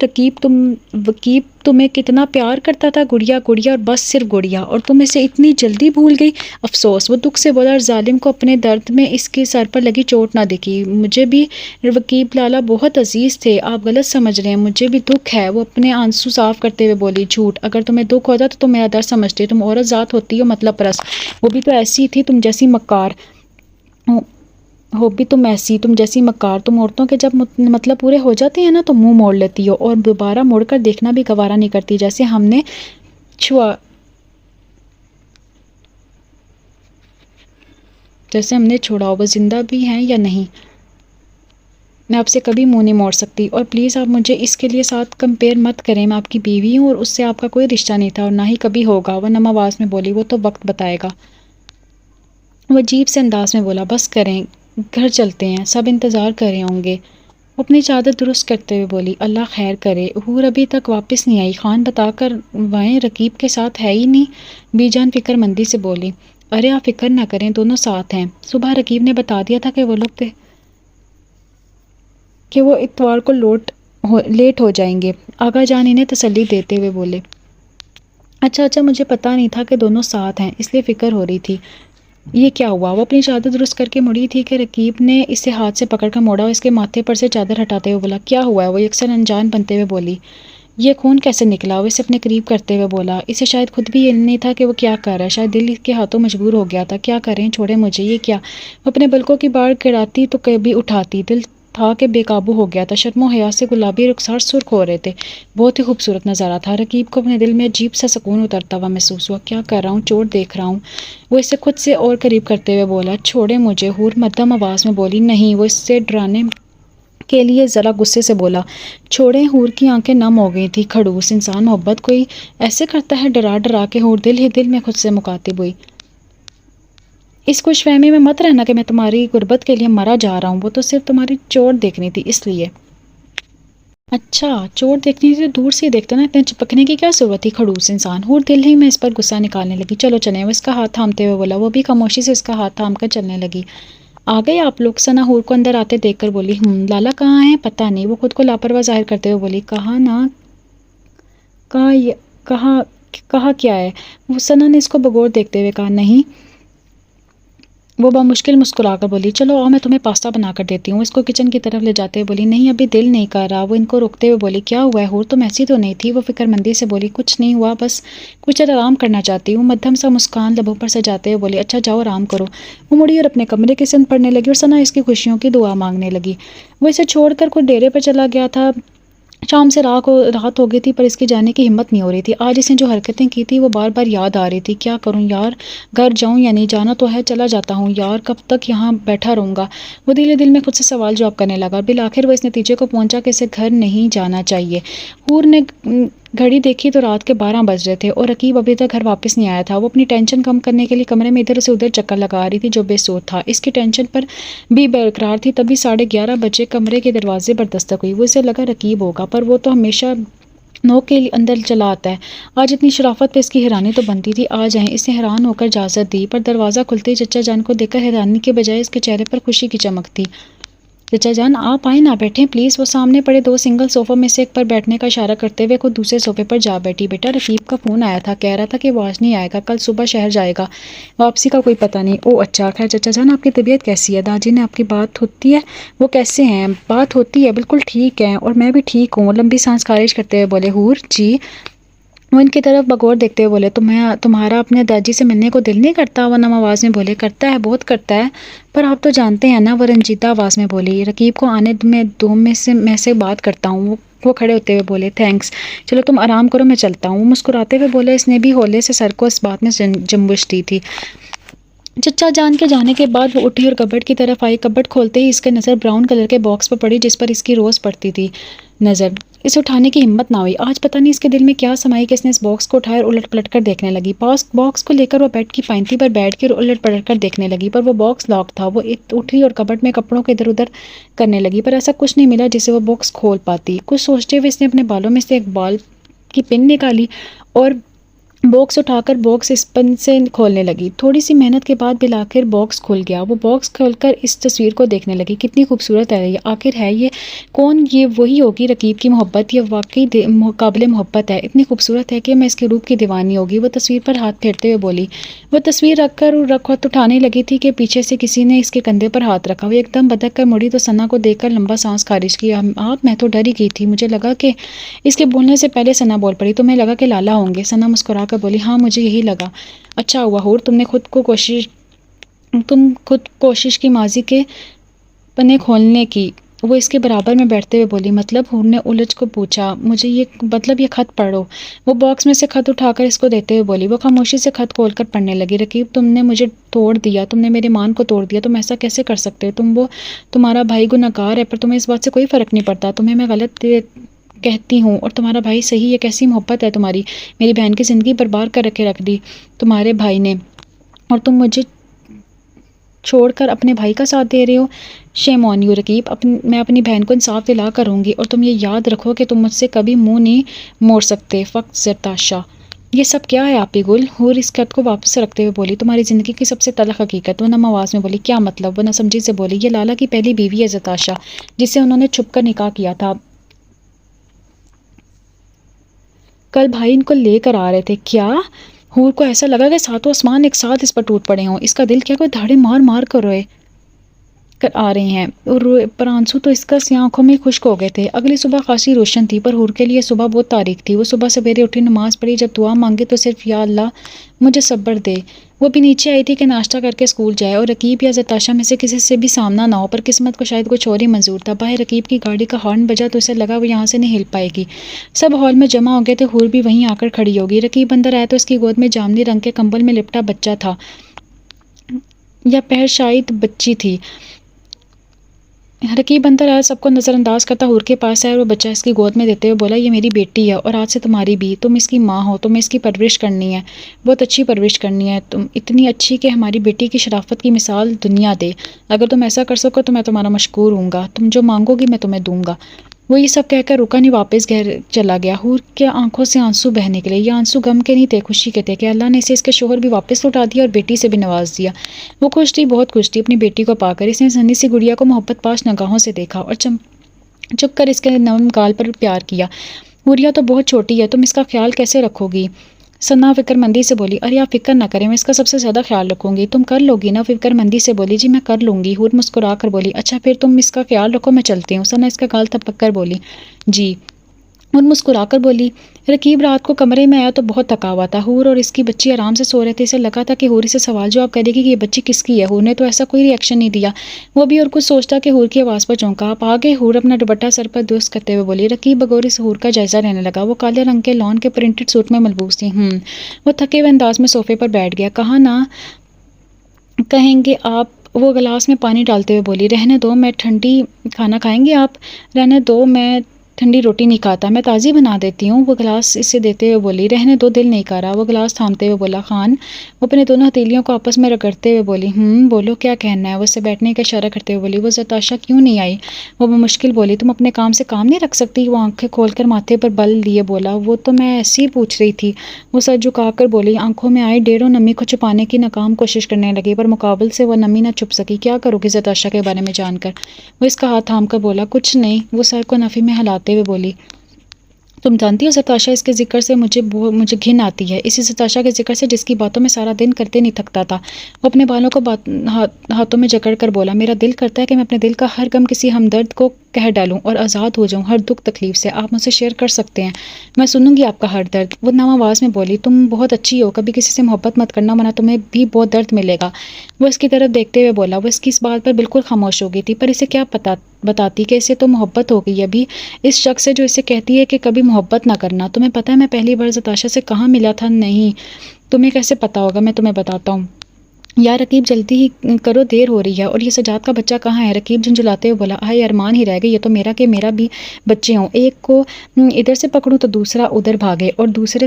وکیب تمہیں کتنا پیار کرتا تھا. گڑیا اور بس صرف گڑیا، اور تم اسے اتنی جلدی بھول گئی. افسوس. وہ دکھ سے بولا اور ظالم کو اپنے درد میں اس کے سر پر لگی چوٹ نہ دکھی. مجھے بھی وکیب لالا بہت عزیز تھے. آپ غلط سمجھ رہے ہیں. مجھے بھی دکھ ہے. وہ اپنے آنسو صاف کرتے ہوئے بولی. جھوٹ. اگر تمہیں دکھ ہوتا تو تم میرا درد سمجھتے. تم عورت ذات ہوتی ہو مطلب پرست. وہ بھی تو ایسی تھی تم جیسی مکار. تم جیسی مکار. تم عورتوں کے جب مطلب پورے ہو جاتے ہیں نا تو منہ موڑ لیتی ہو اور دوبارہ مڑ کر دیکھنا بھی گوارا نہیں کرتی. جیسے ہم نے چھوڑا ہو. وہ زندہ بھی ہیں یا نہیں میں آپ سے کبھی منہ نہیں موڑ سکتی. اور پلیز آپ مجھے اس کے لیے ساتھ کمپیئر مت کریں. میں آپ کی بیوی ہوں اور اس سے آپ کا کوئی رشتہ نہیں تھا اور نہ ہی کبھی ہوگا. وہ نم آواز میں بولی. وہ تو وقت بتائے گا. وہ عجیب سے انداز میں بولا. بس کریں، گھر چلتے ہیں. سب انتظار کر رہے ہوں گے. وہ اپنی چادر درست کرتے ہوئے بولی. اللہ خیر کرے. حور ابھی تک واپس نہیں آئی. خان بتا کر وائیں رقیب کے ساتھ ہے ہی نہیں. بی جان فکر مندی سے بولی. ارے آپ فکر نہ کریں، دونوں ساتھ ہیں. صبح رقیب نے بتا دیا تھا کہ وہ اتوار کو لیٹ ہو جائیں گے. آقا جان انہیں تسلی دیتے ہوئے بولے. اچھا مجھے پتا نہیں تھا کہ دونوں ساتھ ہیں، اس لیے فکر ہو رہی تھی. یہ کیا ہوا؟ وہ اپنی چادر درست کر کے مڑی تھی کہ رقیب نے اسے ہاتھ سے پکڑ کر موڑا اور اس کے ماتھے پر سے چادر ہٹاتے ہوئے بولا. کیا ہوا ہے؟ وہ یکسر انجان بنتے ہوئے بولی. یہ خون کیسے نکلا؟ وہ اسے اپنے قریب کرتے ہوئے بولا۔ اسے شاید خود بھی یہ نہیں تھا کہ وہ کیا کر رہا ہے، شاید دل کے ہاتھوں مجبور ہو گیا تھا۔ کیا کریں، چھوڑے مجھے، یہ کیا؟ وہ اپنے بلکوں کی باڑ گڑاتی تو کبھی اٹھاتی، دل تھا کہ بے قابو ہو گیا تھا۔ شرم و حیا سے گلابی رخسار سرخ ہو رہے تھے۔ بہت ہی خوبصورت نظارہ تھا۔ رقیب کو اپنے دل میں عجیب سا سکون اترتا ہوا محسوس ہوا۔ کیا کر رہا ہوں، چوٹ دیکھ رہا ہوں، وہ اسے خود سے اور قریب کرتے ہوئے بولا۔ چھوڑے مجھے، حور مدھم آواز میں بولی۔ نہیں، وہ اس سے ڈرانے کے لیے ذرا غصے سے بولا۔ چھوڑیں، حور کی آنکھیں نم ہو گئی تھی۔ کھڑوس انسان محبت کوئی ایسے کرتا ہے، ڈرا ڈرا کے؟ حور دل ہی دل میں خود سے مکاتب ہوئی۔ اس خوش فہمی میں مت رہنا کہ میں تمہاری غربت کے لیے مرا جا رہا ہوں، وہ تو صرف تمہاری چوٹ دیکھنی تھی اس لیے۔ اچھا، چوٹ دیکھنی تھی تو دور سے ہی دیکھتا نا، اتنے چپکنے کی کیا ضرورت تھی؟ کھڑوس انسان، حور دل ہی میں اس پر غصہ نکالنے لگی۔ چلو چلیں، وہ اس کا ہاتھ تھامتے ہوئے بولا۔ وہ بھی خاموشی سے اس کا ہاتھ تھام کر چلنے لگی۔ آ گئے آپ لوگ؟ ثنا حور کو اندر آتے دیکھ کر بولی۔ لالا کہاں ہیں؟ پتہ نہیں، وہ خود کو لاپرواہ ظاہر کرتے ہوئے بولی۔ کہا نا، کہا کیا ہے؟ وہ ثنا نے اس کو بغور دیکھتے ہوئے کہا۔ نہیں، وہ بمشکل مسکرا کر بولی۔ چلو آؤ، میں تمہیں پاستا بنا کر دیتی ہوں۔ اس کو کچن کی طرف لے جاتے ہوئے بولی۔ نہیں، ابھی دل نہیں کر رہا۔ وہ ان کو روکتے ہوئے بولی۔ کیا ہوا ہے حور، تم ایسی تو نہیں تھی؟ وہ فکر مندی سے بولی۔ کچھ نہیں ہوا، بس کچھ دیر آرام کرنا چاہتی ہوں۔ مدھم سا مسکان لبوں پر سجاتے ہوئے بولی۔ اچھا جاؤ آرام کرو۔ وہ مڑی اور اپنے کمرے کی سمت پڑھنے لگی اور ثنا اس کی خوشیوں کی دعا مانگنے لگی۔ وہ اسے چھوڑ کر خود ڈیرے پر چلا گیا تھا۔ شام سے رات ہو گئی تھی پر اس کی جانے کی ہمت نہیں ہو رہی تھی۔ آج اس نے جو حرکتیں کی تھی وہ بار بار یاد آ رہی تھی۔ کیا کروں یار، گھر جاؤں یا نہیں؟ جانا تو ہے، چلا جاتا ہوں یار، کب تک یہاں بیٹھا رہوں گا؟ وہ دل ہی دل میں خود سے سوال جواب کرنے لگا اور بالآخر وہ اس نتیجے کو پہنچا کہ اسے گھر نہیں جانا چاہیے۔ حور نے گھڑی دیکھی تو رات کے 12 بج رہے تھے اور رقیب ابھی تک گھر واپس نہیں آیا تھا۔ وہ اپنی ٹینشن کم کرنے کے لیے کمرے میں ادھر سے ادھر چکر لگا رہی تھی جو بے سود تھا۔ اس کی ٹینشن پر بھی برقرار تھی۔ تبھی 11:30 بجے کمرے کے دروازے پر دستک ہوئی۔ وہ اسے لگا رقیب ہوگا، پر وہ تو ہمیشہ نوک کے اندر چلا آتا ہے۔ آج اتنی شرافت پہ اس کی حیرانی تو بنتی تھی۔ آ جائیں، اس نے حیران ہو کر اجازت دی، پر دروازہ کھلتے ہی چچا جان کو دیکھ کر حیرانی کے بجائے اس کے چہرے پر خوشی کی چمک تھی۔ چچا جان آپ آئیں، نہ بیٹھیں پلیز۔ وہ سامنے پڑے 2 سنگل صوفوں میں سے ایک پر بیٹھنے کا اشارہ کرتے ہوئے خود دوسرے صوفے پر جا بیٹھی۔ بیٹا رقیب کا فون آیا تھا، کہہ رہا تھا کہ وہ آج نہیں آئے گا، کل صبح شہر جائے گا، واپسی کا کوئی پتہ نہیں۔ او اچھا، خیر چچا جان آپ کی طبیعت کیسی ہے؟ داجی نے آپ کی بات ہوتی ہے؟ وہ کیسے ہیں؟ بات ہوتی ہے، بالکل ٹھیک ہیں، اور میں بھی ٹھیک ہوں۔ لمبی سانس خارج کرتے ہوئے بولے۔ حور جی؟ وہ ان کی طرف بغور دیکھتے ہوئے بولے۔ تمہارا اپنے داجی سے ملنے کو دل نہیں کرتا؟ وہ نم آواز میں بولے۔ کرتا ہے، بہت کرتا ہے، پر آپ تو جانتے ہیں نا، وہ رنجیدہ آواز میں بولی۔ رقیب کو آنے میں دو میں سے بات کرتا ہوں۔ وہ کھڑے ہوتے ہوئے بولے۔ تھینکس، چلو تم آرام کرو، میں چلتا ہوں۔ وہ مسکراتے ہوئے بولے۔ اس نے بھی ہولے سے سر کو اس بات میں جنبش دی تھی۔ چچا جان کے جانے کے بعد وہ اٹھی اور کبڈ کی طرف آئی۔ کبڈ کھولتے ہی اس کے نظر براؤن کلر کے باکس پر پڑی جس پر اس کی روز پڑتی تھی نظر۔ اسے اٹھانے کی ہمت نہ ہوئی۔ آج پتہ نہیں اس کے دل میں کیا سمائی کہ اس نے اس باکس کو اٹھایا اور الٹ پلٹ کر دیکھنے لگی۔ باکس کو لے کر وہ بیڈ کی پائنتی پر بیٹھ کے الٹ پلٹ کر دیکھنے لگی، پر وہ باکس لاک تھا۔ وہ اٹھی اور کبڈ میں کپڑوں کو ادھر ادھر کرنے لگی، پر ایسا کچھ نہیں ملا جسے وہ باکس کھول پاتی۔ کچھ سوچتے ہوئے اس نے اپنے بالوں میں سے ایک بال کی پن نکالی اور باکس اٹھا کر باکس اس پن سے کھولنے لگی۔ تھوڑی سی محنت کے بعد بالآخر باکس کھل گیا۔ وہ باکس کھول کر اس تصویر کو دیکھنے لگی۔ کتنی خوبصورت ہے یہ، آخر ہے یہ کون؟ یہ وہی ہوگی رقیب کی محبت، یہ واقعی قابل محبت ہے، اتنی خوبصورت ہے کہ میں اس کے روپ کی دیوانی ہوگی۔ وہ تصویر پر ہاتھ پھیرتے ہوئے بولی۔ وہ تصویر رکھ اٹھانے لگی تھی کہ پیچھے سے کسی نے اس کے کندھے پر ہاتھ رکھا۔ وہ ایک دم بدک کر مڑی تو ثنا کو دیکھ کر لمبا سانس خارج کیا۔ آپ، میں تو ڈر ہی گئی تھی، مجھے لگا کہ… اس کے بولنے سے پہلے ثنا بول پڑی۔ تمہیں لگا کہ لالا ہوں گے؟ ثنا مسکرا کر بولی۔ ہاں مجھے یہی لگا۔ اچھا ہوا حور تم خود کوشش کی ماضی کے پنے کھولنے کی۔ وہ اس کے برابر میں بیٹھتے ہوئے بولی۔ مطلب؟ حور نے الجھ کو پوچھا۔ مجھے یہ خط پڑھو۔ وہ باکس میں سے خط اٹھا کر اس کو دیتے ہوئے بولی۔ وہ خاموشی سے خط کھول کر پڑھنے لگی۔ رقیب تم نے مجھے توڑ دیا، تم نے میرے ایمان کو توڑ دیا، تم ایسا کیسے کر سکتے؟ تمہارا بھائی گنہگار ہے، پر تمہیں اس بات سے کوئی فرق نہیں پڑتا۔ تمہیں میں غلط کہتی ہوں اور تمہارا بھائی صحیح ہے۔ کیسی محبت ہے تمہاری، میری بہن کی زندگی برباد کر رکھ دی تمہارے بھائی نے، اور تم مجھے چھوڑ کر اپنے بھائی کا ساتھ دے رہے ہو۔ شیم آن یو رقیب، میں اپنی بہن کو انصاف دلا کر رہوں گی، اور تم یہ یاد رکھو کہ تم مجھ سے کبھی منہ نہیں موڑ سکتے۔ فقط زرتاشا، یہ سب کیا ہے آپی گل؟ حور اس خط کو واپس رکھتے ہوئے بولی۔ تمہاری زندگی کی سب سے تلخ حقیقت۔ وہ نم آواز میں بولی۔ کیا مطلب؟ وہ نہ سمجھی سے بولی۔ یہ لالا کی پہلی بیوی ہے زرتاشا، جس سے انہوں نے چھپ کر نکاح کیا تھا۔ کل بھائی ان کو لے کر آ رہے تھے۔ کیا؟ حور کو ایسا لگا کہ ساتوں آسمان ایک ساتھ اس پر ٹوٹ پڑے ہوں۔ اس کا دل کیا کوئی دھاڑے مار مار کر روئے۔ آ رہے ہیں، اور پرانسو تو اس کا سی آنکھوں میں خشک ہو گئے تھے۔ اگلی صبح خاصی روشن تھی، پر حور کے لیے صبح بہت تاریک تھی۔ وہ صبح سویرے اٹھی، نماز پڑھی، جب دعا مانگی تو صرف یا اللہ مجھے صبر دے۔ وہ بھی نیچے آئی تھی کہ ناشتہ کر کے اسکول جائے، اور رقیب یا زرتاشا میں سے کسی سے بھی سامنا نہ ہو، پر قسمت کو شاید کچھ اور ہی منظور تھا۔ باہر رقیب کی گاڑی کا ہارن بجا تو اسے لگا وہ یہاں سے نہیں ہل پائے گی۔ سب ہال میں جمع ہو گئے تھے، حور بھی وہیں آ کر کھڑی ہوگی۔ رقیب اندر آیا تو اس کی گود میں جامنی رنگ کے کمبل میں لپٹا بچہ تھا، یا پہر شاید بچی تھی۔ رقیب اندر آیا، سب کو نظر انداز کرتا حور کے پاس آیا، اور وہ بچہ اس کی گود میں دیتے ہوئے بولا، یہ میری بیٹی ہے اور آج سے تمہاری بھی، تم اس کی ماں ہو، تمہیں اس کی پرورش کرنی ہے، بہت اچھی پرورش کرنی ہے، تم اتنی اچھی کہ ہماری بیٹی کی شرافت کی مثال دنیا دے۔ اگر تم ایسا کر سکو تو میں تمہارا مشکور ہوں گا، تم جو مانگو گی میں تمہیں دوں گا۔ وہ یہ سب کہہ کر رکا نہیں، واپس گھر چلا گیا۔ حور کے آنکھوں سے آنسو بہہ نکلے۔ یہ آنسو غم کے نہیں تھے، خوشی کے تھے کہ اللہ نے اسے اس کے شوہر بھی واپس لوٹا دیا اور بیٹی سے بھی نواز دیا۔ وہ خوش تھی، بہت خوش تھی اپنی بیٹی کو پا کر۔ اس نے سنی سی گڑیا کو محبت پاش نگاہوں سے دیکھا اور چپ کر اس کے نرم گال پر پیار کیا۔ حوریہ تو بہت چھوٹی ہے، تم اس کا خیال کیسے رکھو گی؟ ثنا فکر مندی سے بولی، ارے آپ فکر نہ کریں، میں اس کا سب سے زیادہ خیال رکھوں گی۔ تم کر لو گی نا؟ فکر مندی سے بولی، جی میں کر لوں گی۔ حور مسکرا کر بولی، اچھا پھر تم اس کا خیال رکھو، میں چلتی ہوں۔ ثنا اس کا گال تھپک کر بولی، جی۔ حور مسکرا کر بولی۔ رقیب رات کو کمرے میں آیا تو بہت تھکا ہوا تھا۔ حور اور اس کی بچی آرام سے سو رہے تھے، اسے لگا تھا کہ حور اسے سوال جواب کرے گی کہ یہ بچی کس کی ہے۔ حور نے تو ایسا کوئی ری ایکشن نہیں دیا۔ وہ بھی اور کچھ سوچتا کہ حور کی آواز پر چونکا۔ آپ آ گئے؟ حور اپنا دوپٹہ سر پر درست کرتے ہوئے بولی۔ رقیب بغور اس حور کا جائزہ لینے لگا۔ وہ کالے رنگ کے لان کے پرنٹڈ سوٹ میں ملبوس تھی۔ وہ تھکے ہوئے انداز میں صوفے پر بیٹھ گیا۔ کہاں نہ کہیں گے آپ؟ وہ گلاس میں پانی ڈالتے ہوئے بولی، رہنے دو، میں ٹھنڈی کھانا کھائیں گے آپ؟ رہنے دو، میں ٹھنڈی روٹی نہیں کھاتا، میں تازی بنا دیتی ہوں۔ وہ گلاس اسے دیتے ہوئے بولی، رہنے دو، دل نہیں کر رہا۔ وہ گلاس تھامتے ہوئے بولا، خان۔ وہ اپنے دونوں ہتھیلیوں کو آپس میں رگڑتے ہوئے بولی، بولو کیا کہنا ہے؟ وہ اسے بیٹھنے کا اشارہ کرتے ہوئے بولی، وہ زرتاشا کیوں نہیں آئی؟ وہ بمشکل بولی، تم اپنے کام سے کام نہیں رکھ سکتی؟ وہ آنکھیں کھول کر ماتھے پر بل لیے بولا، وہ تو میں ایسے ہی پوچھ رہی تھی۔ وہ سر جھکا کر بولی، آنکھوں میں آئی ڈیڑھوں نمی کو چھپانے کی ناکام کوشش کرنے لگی، پر مقابل سے وہ نمی نہ چھپ سکی۔ کیا کرو گی زرتاشا کے بارے میں جان کر؟ وہ اس کا ہاتھ تھام کر بولا، کچھ نہیں۔ وہ سر کو نفی میں ہلاتے ہوئے بولی، تم جانتی ہو زرتاشا، اس کے ذکر سے مجھے گھن آتی ہے، اسی زرتاشا کے ذکر سے جس کی باتوں میں سارا دن کرتے نہیں تھکتا تھا۔ وہ اپنے بالوں کو ہاتھوں میں جکڑ کر بولا، میرا دل کرتا ہے کہ میں اپنے دل کا ہر غم کسی ہمدرد کو کہہ ڈالوں اور آزاد ہو جاؤں ہر دکھ تکلیف سے۔ آپ مجھ سے شیئر کر سکتے ہیں، میں سنوں گی آپ کا ہر درد۔ وہ نم آواز میں بولی، تم بہت اچھی ہو، کبھی کسی سے محبت مت کرنا ورنہ تمہیں بھی بہت درد ملے گا۔ وہ اس کی طرف دیکھتے ہوئے بولا۔ وہ اس کی اس بات پر بالکل خاموش ہو گئی تھی، پر اسے کیا بتاتی کہ اسے تو محبت ہو گئی ابھی اس شخص سے جو اسے کہتی ہے کہ کبھی محبت نہ کرنا۔ تمہیں پتہ ہے میں پہلی بار زرتاشا سے کہاں ملا تھا؟ نہیں، تمہیں کیسے پتا ہوگا؟ میں تمہیں بتاتا ہوں۔ یا رقیب جلدی ہی کرو، دیر ہو رہی ہے۔ اور یہ سجاد کا بچہ کہاں ہے؟ رقیب جھنجھلاتے ہوئے بولا، ہائے ارمان ہی رہ گئے یہ تو میرا کہ میرا بھی بچے ہوں، ایک کو ادھر سے پکڑوں تو دوسرا ادھر بھاگے اور ادھر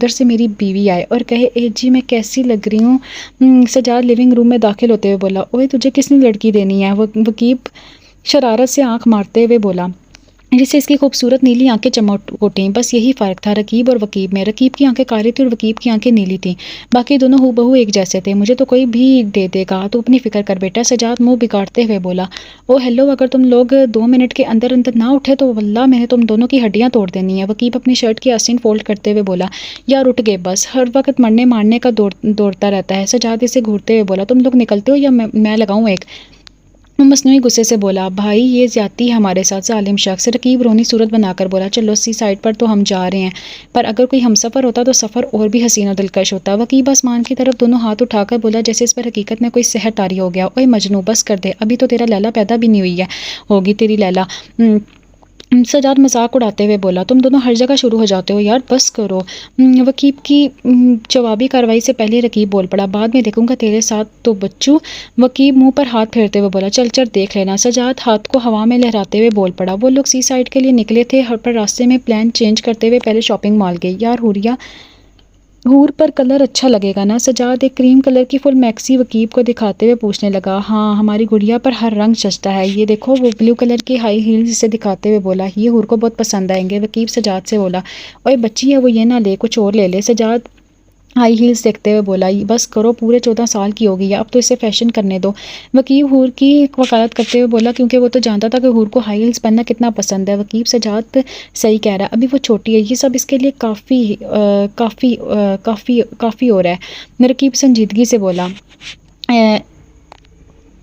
سے میری بیوی آئے اور کہے، اے جی میں کیسی لگ رہی ہوں۔ سجاد لیونگ روم میں داخل ہوتے ہوئے بولا، اوئے تجھے کس نے لڑکی دینی ہے؟ وقیب شرارت سے آنکھ مارتے ہوئے بولا، جسے اس کی خوبصورت نیلی آنکھیں چمک اٹھیں۔ بس یہی فرق تھا رقیب اور وقیب میں، رقیب کی آنکھیں کالی تھیں اور وقیب کی آنکھیں نیلی تھیں، باقی دونوں ہو بہو ایک جیسے تھے۔ مجھے تو کوئی بھی دے دے گا، تو اپنی فکر کر بیٹا۔ سجاد منہ بگاڑتے ہوئے بولا، او ہیلو، اگر تم لوگ 2 منٹ کے اندر نہ اٹھے تو واللہ میں نے تم دونوں کی ہڈیاں توڑ دینی ہیں۔ وقیب اپنی شرٹ کی آستین فولڈ کرتے ہوئے بولا، یار اٹھ گئے بس، ہر وقت مرنے مارنے کا دوڑتا رہتا ہے۔ سجاد اسے گھورتے ہوئے بولا، تم لوگ نکلتے ہو یا میں لگاؤں ایک؟ وہ مصنوعی غصے سے بولا، بھائی یہ زیادتی ہے ہمارے ساتھ، ظالم شخص۔ رقیب رونی صورت بنا کر بولا، چلو سی سائڈ پر تو ہم جا رہے ہیں، پر اگر کوئی ہم سفر ہوتا تو سفر اور بھی حسین و دلکش ہوتا۔ وقیب آسمان کی طرف دونوں ہاتھ اٹھا کر بولا جیسے اس پر حقیقت میں کوئی سحر طاری ہو گیا، اوے مجنوں بس کر دے، ابھی تو تیرا لیلا پیدا بھی نہیں ہوئی ہوگی تیری لیلا۔ سجاد مذاق اڑاتے ہوئے بولا، تم دونوں ہر جگہ شروع ہو جاتے ہو یار، بس کرو۔ وقیب کی جوابی کارروائی سے پہلے رقیب بول پڑا، بعد میں دیکھوں گا تیرے ساتھ تو بچوں۔ وقیب منہ پر ہاتھ پھیرتے ہوئے بولا، چل چل دیکھ لینا۔ سجاد ہاتھ کو ہوا میں لہراتے ہوئے بول پڑا، وہ لوگ سی سائڈ کے لیے نکلے تھے، پر راستے میں پلان چینج کرتے ہوئے پہلے شاپنگ مال گئے۔ یار حور پر کلر اچھا لگے گا نا؟ سجاد ایک کریم کلر کی فل میکسی وقیب کو دکھاتے ہوئے پوچھنے لگا۔ ہاں ہماری گڑیا پر ہر رنگ جچتا ہے، یہ دیکھو۔ وہ بلیو کلر کی ہائی ہیلز اسے دکھاتے ہوئے بولا، یہ حور کو بہت پسند آئیں گے۔ وقیب سجاد سے بولا، اوے بچی ہے وہ یہ نہ لے، کچھ اور لے لے۔ سجاد ہائی ہیلز دیکھتے ہوئے بولا، بس کرو، پورے 14 سال کی ہو گئی ہے، اب تو اسے فیشن کرنے دو۔ وقیب حور کی وکالت کرتے ہوئے بولا، کیونکہ وہ تو جانتا تھا کہ حور کو ہائی ہیلز پہننا کتنا پسند ہے۔ وقیب سجاد صحیح کہہ رہا ہے، ابھی وہ چھوٹی ہے، یہ سب اس کے لیے کافی ہو رہا ہے۔ رقیب سنجیدگی سے بولا،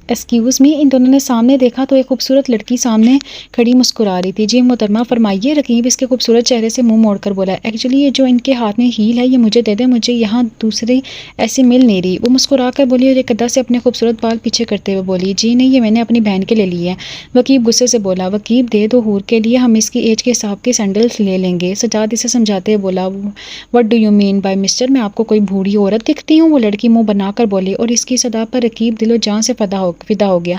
ایکسکیوز می. ان دونوں نے سامنے دیکھا تو ایک خوبصورت لڑکی سامنے کھڑی مسکرا رہی تھی. جی محترمہ فرمائیے. رقیب اس کے خوبصورت چہرے سے منہ موڑ کر بولا. ایکچولی یہ جو ان کے ہاتھ میں ہیل ہے یہ مجھے دے دے, مجھے یہاں دوسری ایسی مل نہیں رہی. وہ مسکرا کر بولی اور ایک ادا سے اپنے خوبصورت بال پیچھے کرتے ہوئے بولی. جی نہیں, یہ میں نے اپنی بہن کے لے لی ہے. وکیل غصے سے بولا. وکیل دے دو حور کے لیے, ہم اس کی ایج کے حساب کے سینڈلز لے لیں گے. سجاد اسے سمجھاتے ہوئے بولا. What do you mean by mister, میں آپ کو کوئی بوڑھی عورت دکھتی ہوں؟ وہ لڑکی منہ بنا کر بولی اور اس کی صدا پر رقیب دل و جان سے فدا ہو گیا.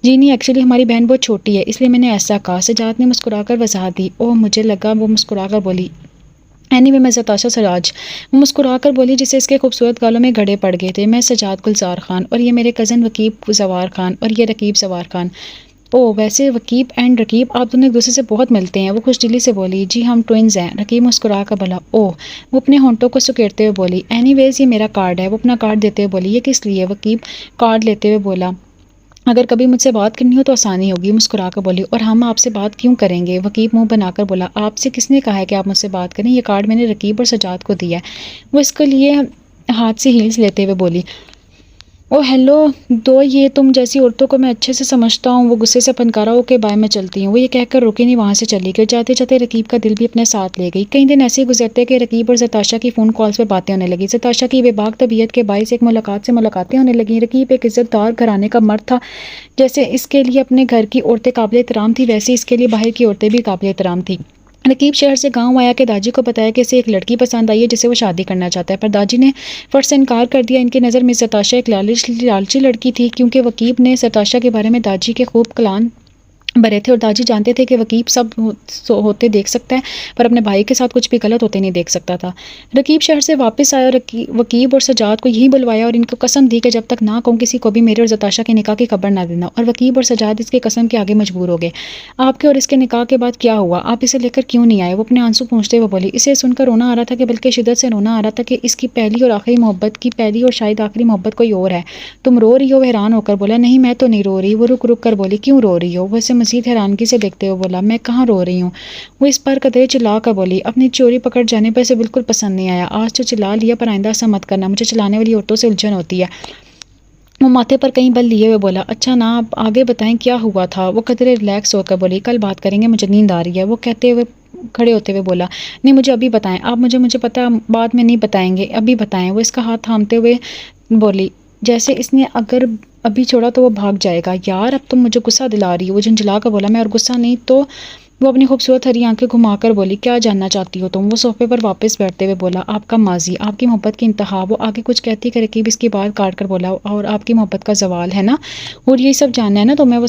جی نہیں, ایکچولی ہماری بہن بہت چھوٹی ہے اس لیے میں نے ایسا کہا. سجاد نے مسکرا کر وضاحت دی. اوہ مجھے لگا وہ مسکرا کر بولی. اینی وے میں زتاشا سراج. وہ مسکرا کر بولی جسے اس کے خوبصورت گالوں میں گھڑے پڑ گئے تھے. میں سجاد گلزار خان اور یہ میرے کزن وکیب زوار خان اور یہ رقیب زوار خان. اوہ ویسے وکیب اینڈ رقیب آپ دونوں ایک دوسرے سے بہت ملتے ہیں. وہ خوش دلی سے بولی. جی ہم ٹوئنز ہیں. رقیب مسکرا کر بولا. اوہ. وہ اپنے ہونٹوں کو سکیڑتے ہوئے بولی. اینی ویز یہ میرا کارڈ ہے. وہ اپنا کارڈ دیتے ہوئے بولی. یہ کس لیے؟ وکیب کارڈ لیتے ہوئے بولا. اگر کبھی مجھ سے بات کرنی ہو تو آسانی ہوگی. مسکرا کر بولی. اور ہم آپ سے بات کیوں کریں گے؟ وکیل منہ بنا کر بولا. آپ سے کس نے کہا ہے کہ آپ مجھ سے بات کریں؟ یہ کارڈ میں نے رقیب اور سجاد کو دیا ہے. وہ اس کے لیے ہاتھ سے ہیلز لیتے ہوئے بولی. او ہیلو دو, یہ تم جیسی عورتوں کو میں اچھے سے سمجھتا ہوں. وہ غصے سے پھنکارا ہو کے بائے میں چلتی ہوں. وہ یہ کہہ کر رکی نہیں, وہاں سے چلی گئی. جاتے جاتے رقیب کا دل بھی اپنے ساتھ لے گئی. کئی دن ایسے گزرتے کہ رقیب اور زتاشا کی فون کالز پہ باتیں ہونے لگی. زتاشا کی بے باک طبیعت کے باعث ایک ملاقات سے ملاقاتیں ہونے لگیں. رقیب ایک عزت دار گھرانے کا مرد تھا. جیسے اس کے لیے اپنے گھر کی عورتیں قابل احترام تھی ویسے اس کے لیے باہر کی عورتیں بھی قابل احترام تھی. رقیب شہر سے گاؤں آیا کہ داجی کو بتایا کہ اسے ایک لڑکی پسند آئی ہے جسے وہ شادی کرنا چاہتا ہے, پر داجی نے فٹ سے انکار کر دیا. ان کی نظر میں زتاشا ایک لالچی لڑکی تھی کیونکہ وکیب نے زتاشا کے بارے میں داجی کے خوب کلام بھرے تھے اور داجی جانتے تھے کہ وکیب سب ہوتے دیکھ سکتا ہے پر اپنے بھائی کے ساتھ کچھ بھی غلط ہوتے نہیں دیکھ سکتا تھا. رقیب شہر سے واپس آیا اور وکیب اور سجاد کو یہی بلوایا اور ان کو قسم دی کہ جب تک نہ کہوں کسی کو بھی میرے اور زتاشا کے نکاح کی خبر نہ دینا. اور وکیب اور سجاد اس کی قسم کے آگے مجبور ہو گئے. آپ کے اور اس کے نکاح کے بعد کیا ہوا؟ آپ اسے لے کر کیوں نہیں آئے؟ وہ اپنے آنسو پوچھتے ہوئے بولی. اسے سن کر رونا آ رہا تھا کہ بلکہ شدت سے رونا آ رہا تھا کہ اس کی پہلی اور آخری محبت کی پہلی اور شاید آخری محبت کوئی اور ہے. تم رو رہی ہو؟ وہ حیران ہو کر بولا. نہیں میں تو نہیں رو رہی. وہ رک کر بولی. کیوں رو رہی ہو؟ وہ اسے مزید حیرانگی سے دیکھتے ہوئے بولا. میں کہاں رو رہی ہوں. وہ اس پر قدرے چلا کر بولی. اپنی چوری پکڑ جانے پر اسے بالکل پسند نہیں آیا. آج تو چلا لیا پر آئندہ ایسا مت کرنا, مجھے چلانے والی عورتوں سے الجھن ہوتی ہے. وہ ماتھے پر کہیں بل لیے ہوئے بولا. اچھا نا آپ آگے بتائیں کیا ہوا تھا؟ وہ قدرے ریلیکس ہو کر بولی. کل بات کریں گے, مجھے نیند آ رہی ہے. وہ کہتے ہوئے کھڑے ہوتے ہوئے بولا. نہیں مجھے ابھی بتائیں. آپ مجھے پتا بعد میں نہیں بتائیں گے, ابھی بتائیں. وہ اس کا ہاتھ تھامتے ہوئے بولی. جیسے اس نے اگر ابھی چھوڑا تو وہ بھاگ جائے گا. یار اب تم مجھے غصہ دلا رہی ہو. وہ جھنجھلا کر بولا. میں اور غصہ نہیں تو. وہ اپنی خوبصورت ہری آنکھیں گھما کر بولی. کیا جاننا چاہتی ہو تم؟ وہ صوفے پر واپس بیٹھتے ہوئے بولا. آپ کا ماضی, آپ کی محبت کی انتہا. وہ آگے کچھ کہتی کہ رقیب اس کی بات کاٹ کر بولا. اور آپ کی محبت کا زوال ہے نا, اور یہی سب جاننا ہے نا تو میں وہ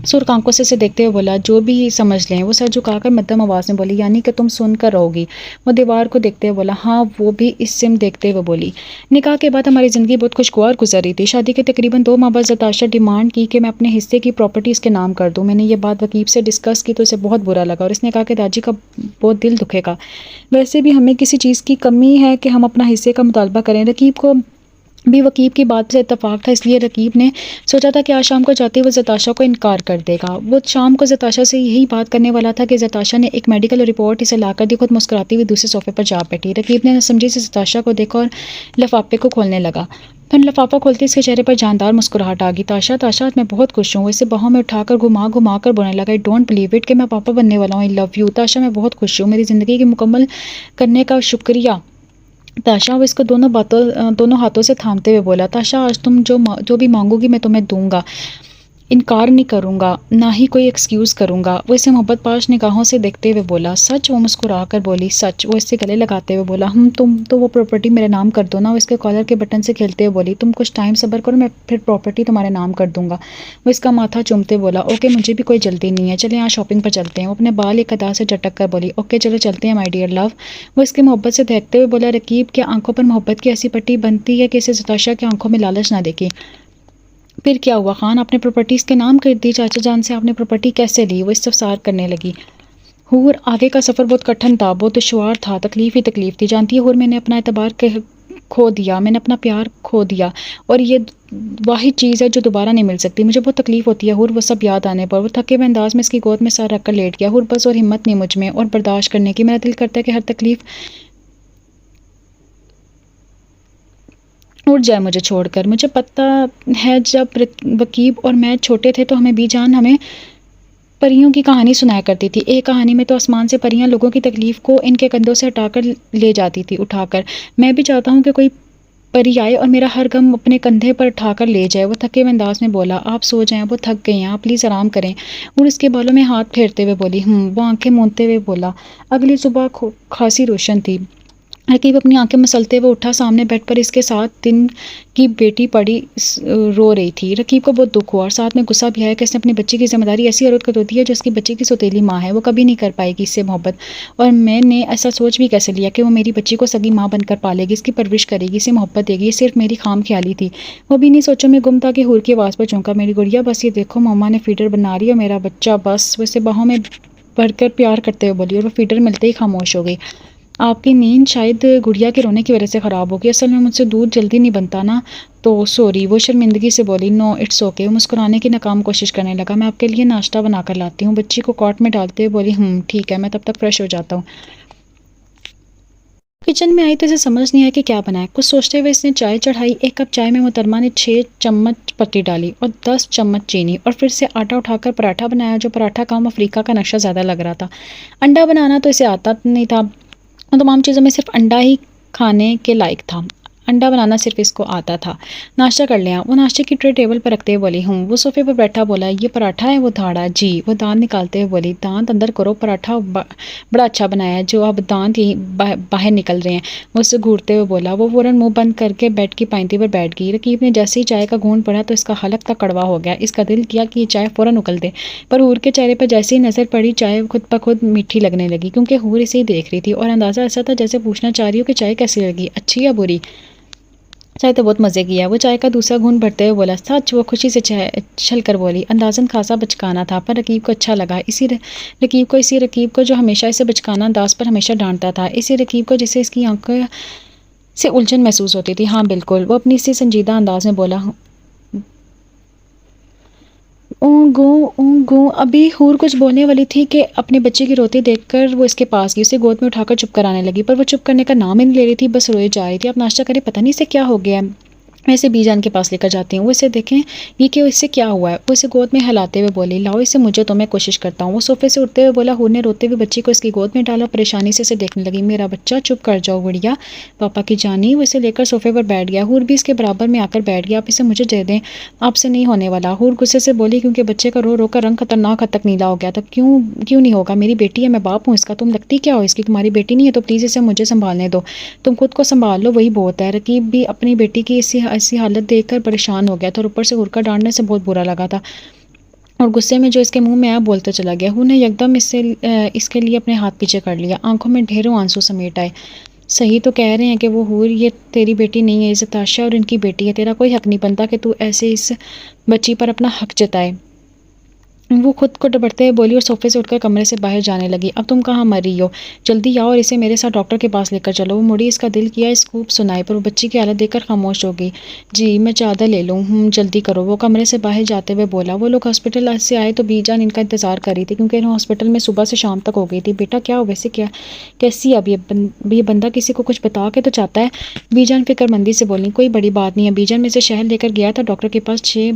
سرخ آنکھوں سے دیکھتے ہوئے بولا. جو بھی سمجھ لیں. وہ سر جھکا کر مدھم آواز میں بولی. یعنی کہ تم سن کر رہو گی؟ وہ دیوار کو دیکھتے ہوئے بولا. ہاں. وہ بھی اس سمت دیکھتے ہوئے بولی. نکاح کے بعد ہماری زندگی بہت خوشگوار گزر رہی تھی. شادی کے تقریباً 2 ماہ بعد زتاشا ڈیمانڈ کی کہ میں اپنے حصے کی پراپرٹی اس کے نام کر دوں. میں نے یہ بات وکیب سے ڈسکس کی تو اسے بہت برا لگا اور اس نے کہا کہ داجی کا بہت دل دکھے گا. ویسے بھی ہمیں کسی چیز کی کمی ہے کہ ہم اپنا حصے کا مطالبہ کریں. رقیب کو بھی وکیب کی بات سے اتفاق تھا, اس لیے رقیب نے سوچا تھا کہ آج شام کو جاتے ہوئے زتاشا کو انکار کر دے گا. وہ شام کو زتاشا سے یہی بات کرنے والا تھا کہ زتاشا نے ایک میڈیکل رپورٹ اسے لا کر دی. خود مسکراتی ہوئی دوسرے صوفے پر جا بیٹھی. رقیب نے سمجھی سے زتاشا کو دیکھا اور لفافے کو کھولنے لگا. پھر لفافہ کھولتے اس کے چہرے پر جاندار مسکراہٹ آ گئی. تاشا میں بہت خوش ہوں. اسے باہوں میں اٹھا کر گھما کر بولنے لگا. I don't believe it کہ میں پاپا بننے والا ہوں. I love you. تاشا میں بہت خوش ہوں. میری زندگی کی مکمل کرنے کا شکریہ تاشا. وہ اس کو دونوں ہاتھوں سے تھامتے ہوئے بولا. تاشا آج تم جو بھی مانگو گی میں تمہیں دوں گا. انکار نہیں کروں گا, نہ ہی کوئی ایکسکیوز کروں گا. وہ اسے محبت پاش نگاہوں سے دیکھتے ہوئے بولا. سچ؟ وہ مسکرا کر بولی. سچ. وہ اس سے گلے لگاتے ہوئے بولا. تم تو وہ پراپرٹی میرے نام کر دو نا. وہ اس کے کالر کے بٹن سے کھیلتے ہوئے بولی. تم کچھ ٹائم صبر کرو, میں پھر پراپرٹی تمہارے نام کر دوں گا. وہ اس کا ماتھا چومتے بولا. اوکے مجھے بھی کوئی جلدی نہیں ہے, چلیں آج شاپنگ پر چلتے ہیں. وہ اپنے بال ایک ادا سے جھٹک کر بولی. اوکے چلو چلتے ہیں مائی ڈیئر لو. وہ اس کی محبت سے دیکھتے ہوئے بولا. رقیب کے آنکھوں پر محبت کی ایسی پٹی بنتی ہے کہ اسے زتاشا کی آنکھوں میں لالچ نہ دیکھی. پھر کیا ہوا خان؟ آپ نے پراپرٹیز کے نام کر دی. چاچا جان سے آپ نے پراپرٹی کیسے لی؟ وہ استفسار کرنے لگی. حور آگے کا سفر بہت کٹھن تھا, بہت دشوار تھا, تکلیف ہی تکلیف تھی. جانتی ہے حور میں نے اپنا اعتبار کھو دیا, میں نے اپنا پیار کھو دیا اور یہ واحد چیز ہے جو دوبارہ نہیں مل سکتی. مجھے بہت تکلیف ہوتی ہے حور وہ سب یاد آنے پر. وہ تھکے ہوئے انداز میں اس کی گود میں سر رکھ کر لیٹ گیا. حور بس اور ہمت نہیں مجھ میں اور برداشت کرنے کی. میرا دل کرتا ہے کہ ہر تکلیف اٹھ جائے مجھے چھوڑ کر. مجھے پتہ ہے جب رقیب اور میں چھوٹے تھے تو ہمیں بی جان ہمیں پریوں کی کہانی سنایا کرتی تھی. ایک کہانی میں تو آسمان سے پریاں لوگوں کی تکلیف کو ان کے کندھوں سے ہٹا کر لے جاتی تھی اٹھا کر. میں بھی چاہتا ہوں کہ کوئی پری آئے اور میرا ہر غم اپنے کندھے پر اٹھا کر لے جائے. وہ تھکے ہوئے انداز میں بولا. آپ سو جائیں, وہ تھک گئی ہیں, آپ پلیز آرام کریں. اور اس کے بالوں میں ہاتھ پھیرتے ہوئے بولی. وہ آنکھیں موندتے ہوئے بولا. اگلی صبح خاصی روشن تھی. رقیب اپنی آنکھیں مسلتے ہوئے اٹھا. سامنے بیڈ پر اس کے 7 دن کی بیٹی پڑی رو رہی تھی. رقیب کو بہت دکھ ہوا اور ساتھ میں غصہ بھی آیا کہ اس نے اپنی بچی کی ذمہ داری ایسی عورت کو دے دی ہے جو اس کی بچی کی سوتیلی ماں ہے. وہ کبھی نہیں کر پائے گی اس سے محبت, اور میں نے ایسا سوچ بھی کیسے لیا کہ وہ میری بچی کو سگی ماں بن کر پالے گی, اس کی پرورش کرے گی, اسے محبت دے گی. یہ صرف میری خام خیالی تھی. وہ بھی نہیں سوچوں میں گم تھا کہ حور کی آواز پر چونکا. میری گڑیا بس یہ دیکھو ماما نے فیڈر بنا رہی ہے, میرا بچہ بس. وہ اسے باہوں میں بھر کر پیار کرتے ہوئے بولی اور وہ فیڈر ملتے ہی خاموش ہو گئی. آپ کی نیند شاید گڑیا کے رونے کی وجہ سے خراب ہوگی. اصل میں مجھ سے دودھ جلدی نہیں بنتا نا, تو سوری. وہ شرمندگی سے بولی. نو اٹس اوکے. وہ مسکرانے کی ناکام کوشش کرنے لگا. میں آپ کے لیے ناشتہ بنا کر لاتی ہوں. بچی کو کاٹ میں ڈالتے ہوئے بولی. ٹھیک ہے, میں تب تک فریش ہو جاتا ہوں. کچن میں آئی تو اسے سمجھ نہیں آیا کہ کیا بنائے. کچھ سوچتے ہوئے اس نے چائے چڑھائی. 1 کپ چائے میں محترمہ نے 6 چمچ پتی ڈالی اور 10 چمچ چینی, اور پھر سے آٹا اٹھا کر پراٹھا بنایا, جو پراٹھا کام افریقہ کا نقشہ زیادہ لگ رہا تھا. انڈا بنانا تو اسے آتا نہیں تھا. تمام چیزوں میں صرف انڈا ہی کھانے کے لائق تھا. انڈا بنانا صرف اس کو آتا تھا. ناشتہ کر لیا. وہ ناشتے کی ٹرے ٹیبل پر رکھتے ہوئے بولی. وہ صوفے پر بیٹھا بولا. یہ پراٹھا ہے؟ وہ دھاڑا. جی. وہ دانت نکالتے ہوئے بولی. دانت اندر کرو, پراٹھا بڑا اچھا بنایا ہے, جو اب دانت ہی باہر نکل رہے ہیں. وہ اسے گھورتے ہوئے بولا. وہ فوراً منہ بند کر کے بیڈ کی پائنتی پر بیٹھ گئی. رقیب نے جیسے ہی چائے کا گھونٹ پڑا تو اس کا حلق تک کڑوا ہو گیا. اس کا دل کیا کہ یہ چائے فوراً اکل دے, پر حور کے چہرے پر جیسے ہی نظر پڑی چائے خود بخود میٹھی لگنے لگی, کیونکہ حور اسے ہی دیکھ رہی تھی, اور اندازہ ایسا تھا جیسے پوچھنا چاہ رہی ہو کہ چائے کیسی لگی, اچھی یا بری. چائے تو بہت مزے کی ہے. وہ چائے کا دوسرا گھونٹ بھرتے ہوئے بولا. سچ؟ وہ خوشی سے چھل کر بولی. اندازاً خاصا بچکانا تھا, پر رقیب کو اچھا لگا. اسی رقیب کو جو ہمیشہ اسے بچکانا انداز پر ہمیشہ ڈانٹتا تھا. اسی رقیب کو جسے اس کی آنکھوں سے الجھن محسوس ہوتی تھی. ہاں بالکل. وہ اپنی سے سنجیدہ انداز میں بولا. گو. ابھی حور کچھ بولنے والی تھی کہ اپنے بچے کی روتی دیکھ کر وہ اس کے پاس گئی. اسے گود میں اٹھا کر چپ کرانے لگی, پر وہ چپ کرنے کا نام ہی نہیں لے رہی تھی, بس روئے جا رہی تھی. اب ناشتہ کرے, پتہ نہیں اسے کیا ہو گیا ہے. میں اسے بی جان کے پاس لے کر جاتی ہوں, وہ اسے دیکھیں یہ کہ اس سے کیا ہوا ہے. وہ اسے گود میں ہلاتے ہوئے بولی. لاؤ اسے مجھے, تو میں کوشش کرتا ہوں. وہ صوفے سے اٹھتے ہوئے بولا. حور نے روتے ہوئے بچی کو اس کی گود میں ڈالا, پریشانی سے اسے دیکھنے لگی. میرا بچہ, چپ کر جاؤ گڑیا, پاپا کی جانی. وہ اسے لے کر صوفے پر بیٹھ گیا. حور بھی اس کے برابر میں آ کر بیٹھ گیا. آپ اسے مجھے دے دیں, آپ سے نہیں ہونے والا. حور غصے سے بولی, کیونکہ بچے کا رو رو کر رنگ خطرناک حد تک نیلا ہو گیا تھا. کیوں نہیں ہوگا, میری بیٹی ہے, میں باپ ہوں اس کا. تم لگتی کیا ہو اس کی, تمہاری بیٹی نہیں ہے تو پلیز اسے مجھے سنبھالنے دو. تم خود کو سنبھال لو, وہی بہت ہے. رقیب بھی اپنی بیٹی کی ایسی حالت دیکھ کر پریشان ہو گیا تھا, اور اوپر سے حور کا ڈانٹنے سے بہت برا لگا تھا, اور غصے میں جو اس کے منہ میں آیا بولتا چلا گیا. حور نے یکدم اس کے لیے اپنے ہاتھ پیچھے کر لیا. آنکھوں میں ڈھیروں آنسو سمیٹ آئے. صحیح تو کہہ رہے ہیں کہ وہ حور, یہ تیری بیٹی نہیں ہے, عزت عائشہ اور ان کی بیٹی ہے. تیرا کوئی حق نہیں بنتا کہ تو ایسے اس بچی پر اپنا حق جتائے. وہ خود کو ڈبڑتے ہوئے بولی اور صوفے سے اٹھ کر کمرے سے باہر جانے لگی. اب تم کہاں مر رہی ہو, جلدی آؤ اور اسے میرے ساتھ ڈاکٹر کے پاس لے کر چلو. وہ مڑی, اس کا دل کیا اس خوب سنائے, پر وہ بچی کی حالت دیکھ کر خاموش ہو گئی. جی میں چادر لے لوں. جلدی کرو. وہ کمرے سے باہر جاتے ہوئے بولا. وہ لوگ ہاسپٹل سے آئے تو بی جان ان کا انتظار کر رہی تھی, کیونکہ انہوں ہاسپٹل میں صبح سے شام تک ہو گئی تھی. بیٹا کیا ہو, ویسے کیسی اب یہ بندہ کسی کو کچھ بتا کے تو چاہتا ہے. بی جان فکر مندی سے بولی. کوئی بڑی بات نہیں ہے. بی جان میں سے شہر لے کر گیا تھا ڈاکٹر کے پاس. 6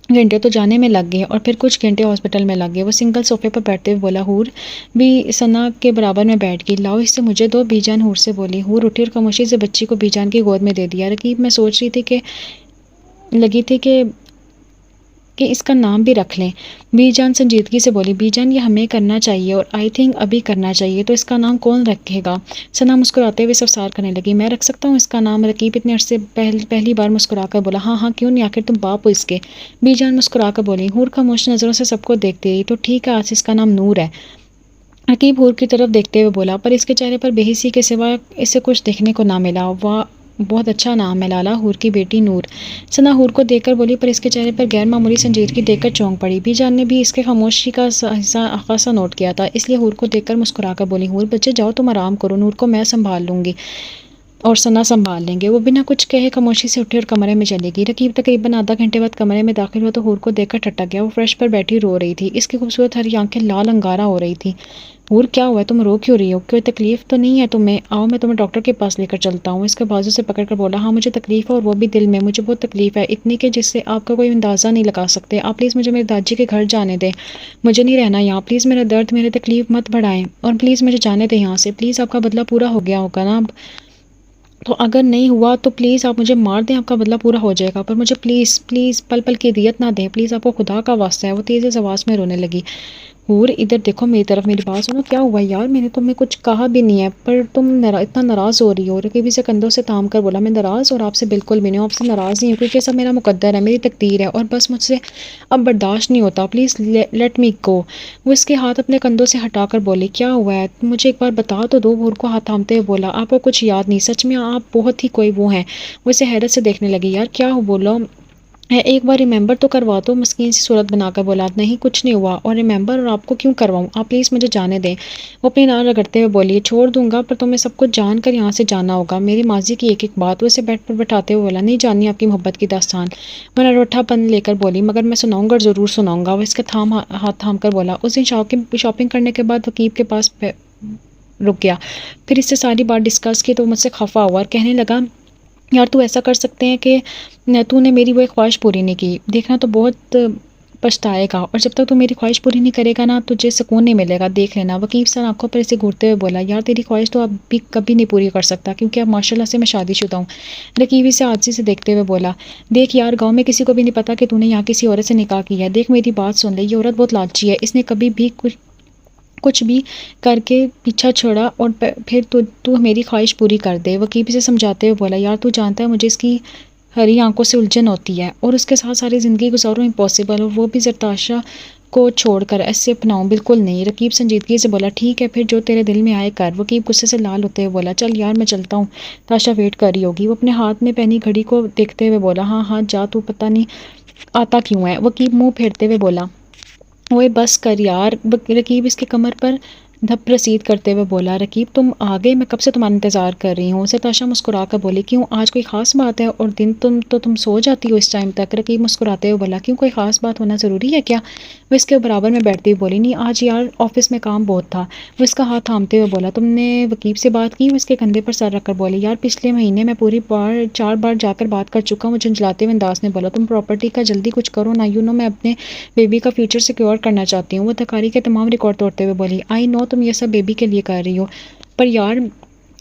گھنٹے تو جانے میں لگ گئے اور پھر کچھ گھنٹے ہاسپٹل میں لگ گئے. وہ سنگل صوفے پر بیٹھتے ہوئے بولا. حور بھی ثنا کے برابر میں بیٹھ گئی. لاؤ اس سے مجھے دو. بی جان حور سے بولی. حور اٹھی اور خاموشی سے بچی کو بی جان کی گود میں دے دیا. رقیب میں سوچ رہی تھی کہ اس کا نام بھی رکھ لیں. بی جان سنجیدگی سے بولی. بی جان یہ ہمیں کرنا چاہیے, اور آئی تھنک ابھی کرنا چاہیے. تو اس کا نام کون رکھے گا؟ ثنا مسکراتے ہوئے سرسار کرنے لگی. میں رکھ سکتا ہوں اس کا نام. رقیب اتنے عرصے پہلی بار مسکرا کر بولا. ہاں کیوں نہیں, آخر تم باپ ہو اس کے. بی جان مسکرا کر بولی. حور خاموش نظروں سے سب کو دیکھتی رہی. تو ٹھیک ہے, آج اس کا نام نور ہے. رقیب حور کی طرف دیکھتے ہوئے بولا. پر اس کے چہرے پر بے حسی کے سوا اسے کچھ دیکھنے کو نہ ملا. واہ, بہت اچھا نام ہے لالا, حور کی بیٹی نور. ثنا حور کو دیکھ کر بولی, پر اس کے چہرے پر غیر معمولی سنجیدگی دیکھ کر چونک پڑی. بی جان نے بھی اس کے خاموشی کا خاصا نوٹ کیا تھا, اس لیے حور کو دیکھ کر مسکرا کر بولی. حور بچے جاؤ, تم آرام کرو, نور کو میں سنبھال لوں گی. اور سنا سنبھال لیں گے۔ وہ بنا کچھ کہے خاموشی سے اٹھی اور کمرے میں چلے گی۔ رقیب تقریباً آدھا گھنٹے بعد کمرے میں داخل ہوا تو حور کو دیکھ کر ٹھٹک گیا۔ وہ فرش پر بیٹھی رو رہی تھی، اس کی خوبصورت ہری آنکھیں لال انگارہ ہو رہی تھی۔ حور کیا ہوا ہے، تم رو کیوں رہی ہو؟ کوئی تکلیف تو نہیں ہے تمہیں؟ آؤ میں تمہیں ڈاکٹر کے پاس لے کر چلتا ہوں۔ اس کے بازو سے پکڑ کر بولا، ہاں مجھے تکلیف ہے اور وہ بھی دل میں، مجھے بہت تکلیف ہے، اتنی کہ جس سے آپ کا کوئی اندازہ نہیں لگا سکتے۔ آپ پلیز مجھے میرے داجی کے گھر جانے دیں، مجھے نہیں رہنا یہاں، پلیز میرا درد میرے تکلیف مت بڑھائیں اور پلیز مجھے جانے دیں یہاں سے، پلیز آپ کا بدلہ پورا ہو گیا ہوگا نا اب تو، اگر نہیں ہوا تو پلیز آپ مجھے مار دیں، آپ کا بدلہ پورا ہو جائے گا، پر مجھے پلیز پلیز پل پل کی اذیت نہ دیں، پلیز آپ کو خدا کا واسطہ ہے۔ وہ تیز آواز میں رونے لگی۔ حور ادھر دیکھو میری طرف، میری بات سنو، کیا ہوا یار؟ میں نے تمہیں کچھ کہا بھی نہیں ہے پر تم اتنا ناراض ہو رہی ہو۔ رقیب اسے کندھوں سے تھام کر بولا، میں ناراض اور آپ سے بالکل بھی نہیں ہوں، آپ سے ناراض نہیں ہوں کیونکہ یہ سب میرا مقدر ہے، میری تقدیر ہے اور بس مجھ سے اب برداشت نہیں ہوتا، پلیز لیٹ می گو۔ وہ اس کے ہاتھ اپنے کندھوں سے ہٹا کر بولی، کیا ہوا ہے مجھے ایک بار بتا تو دو۔ حور کو ہاتھ تھامتے ہوئے بولا، آپ کو کچھ یاد نہیں، سچ میں آپ بہت ہی کوئی وہ ہیں۔ وہ اسے حیرت سے دیکھنے لگی، یار کیا ہو، بولو ایک بار ریممبر تو کروا دو۔ مسکین سی صورت بنا کر بولا، نہیں کچھ نہیں ہوا، اور ریممبر اور آپ کو کیوں کرواؤں، آپ پلیز مجھے جانے دیں۔ وہ اپنی ناک رگڑتے ہوئے بولی، چھوڑ دوں گا پر تمہیں سب کچھ جان کر یہاں سے جانا ہوگا، میری ماضی کی ایک ایک بات۔ وہ اسے بیڈ پر بٹھاتے ہوئے بولا، نہیں جاننی آپ کی محبت کی داستان۔ وہ نروٹھا پن لے کر بولی، مگر میں سناؤں گا اور ضرور سناؤں گا۔ وہ اس کے ہاتھ تھام کر بولا، اس دن شاپنگ کرنے کے بعد رقیب کے پاس رک گیا، پھر اس سے ساری بات ڈسکس کی تو وہ مجھ سے خفا ہوا اور کہنے لگا، یار تو ایسا کر سکتے ہیں کہ تو نے میری وہ ایک خواہش پوری نہیں کی، دیکھنا تو بہت پچھتائے گا، اور جب تک تو میری خواہش پوری نہیں کرے گا نا تجھے سکون نہیں ملے گا، دیکھ لینا۔ وکیل سر آنکھوں پر اسے گھورتے ہوئے بولا، یار تیری خواہش تو اب بھی کبھی نہیں پوری کر سکتا کیونکہ اب ماشاء اللہ سے میں شادی شدہ ہوں۔ رقیب اسے عاجزی سے دیکھتے ہوئے بولا، دیکھ یار گاؤں میں کسی کو بھی نہیں پتا کہ تو نے یہاں کسی عورت سے نکاح کیا ہے، دیکھ میری بات سن لے، یہ عورت بہت لالچی ہے، اس نے کبھی بھی کچھ بھی کر کے پیچھا چھوڑا اور پھر تو میری خواہش پوری کر دے۔ وکیل اسے سمجھاتے ہوئے بولا، یار تو جانتا ہے مجھے اس کی ہری آنکھوں سے الجھن ہوتی ہے اور اس کے ساتھ ساری زندگی گزاروں امپاسبل، اور وہ بھی زرتاشا کو چھوڑ کر ایسے اپناؤں بالکل نہیں۔ رقیب سنجیدگی سے بولا، ٹھیک ہے پھر جو تیرے دل میں آئے کر۔ وکیل غصے سے لال ہوتے ہوئے بولا، چل یار میں چلتا ہوں، تاشا ویٹ کر رہی ہوگی۔ وہ اپنے ہاتھ میں پہنی گھڑی کو دیکھتے ہوئے بولا، ہاں ہاں جا، تو پتہ نہیں آتا کیوں ہے۔ وکیل منہ پھیرتے ہوئے بولا، اوئے بس کر یار۔ رقیب اس کی کمر پر دھپ رسید کرتے ہوئے بولا، رقیب تم آ گئے، میں کب سے تمہارا انتظار کر رہی ہوں۔ اسے تاشا مسکرا کر بولی، کیوں آج کوئی خاص بات ہے، اور دن تم سو جاتی ہو اس ٹائم تک۔ رقیب مسکراتے ہوئے بولا، کیوں کوئی خاص بات ہونا ضروری ہے کیا؟ وہ اس کے برابر میں بیٹھتی ہوئی بولی، نہیں آج یار آفس میں کام بہت تھا۔ وہ اس کا ہاتھ تھامتے ہوئے بولا، تم نے وکیل سے بات کی؟ وہ اس کے کندھے پر سر رکھ کر بولی، یار پچھلے مہینے میں پوری 4 بار جا کر بات کر چکا ہوں۔ وہ جھنجھلاتے ہوئے انداز میں بولا، تم پراپرٹی کا جلدی کچھ کرو نا، یو نو میں اپنے بیبی کا فیوچر سیکیور کرنا چاہتی ہوں۔ وہ تکاری کے تمام ریکارڈ توڑتے ہوئے بولی، آئی نو تم یہ سب بیبی کے لیے کر رہی ہو، پر یار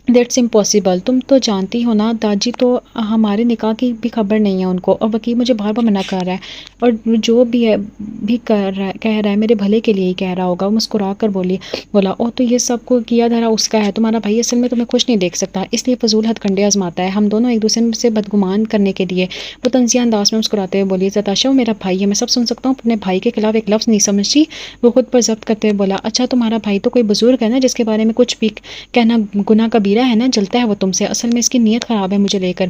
دیٹس امپاسبل، تم تو جانتی ہو نا داجی تو ہمارے نکاح کی بھی خبر نہیں ہے ان کو، اور وکیل مجھے بار بار منع کر رہا ہے، اور جو بھی ہے بھی کہہ رہا ہے میرے بھلے کے لیے ہی کہہ رہا ہوگا۔ وہ مسکرا کر بولا، او تو یہ سب کو کیا دھرا اس کا ہے، تمہارا بھائی اصل میں تمہیں خوش نہیں دیکھ سکتا، اس لیے فضول ہتھ کنڈے آزماتا ہے، ہم دونوں ایک دوسرے سے بدگمان کرنے کے لیے۔ وہ طنزیہ انداز میں مسکراتے ہوئے بولی، تاشا وہ میرا بھائی ہے، میں سب سن سکتا ہوں، اپنے بھائی کے خلاف ایک لفظ نہیں سمجھتی۔ وہ خود پر ضبط کرتے ہوئے بولا، اچھا تمہارا بھائی تو کوئی بزرگ ہے نا جس کے بارے میں کچھ بھی کہنا گناہ کبیرہ ہے نا، جلتا ہے وہ تم سے، اصل میں اس کی نیت خراب ہے مجھے لے کر۔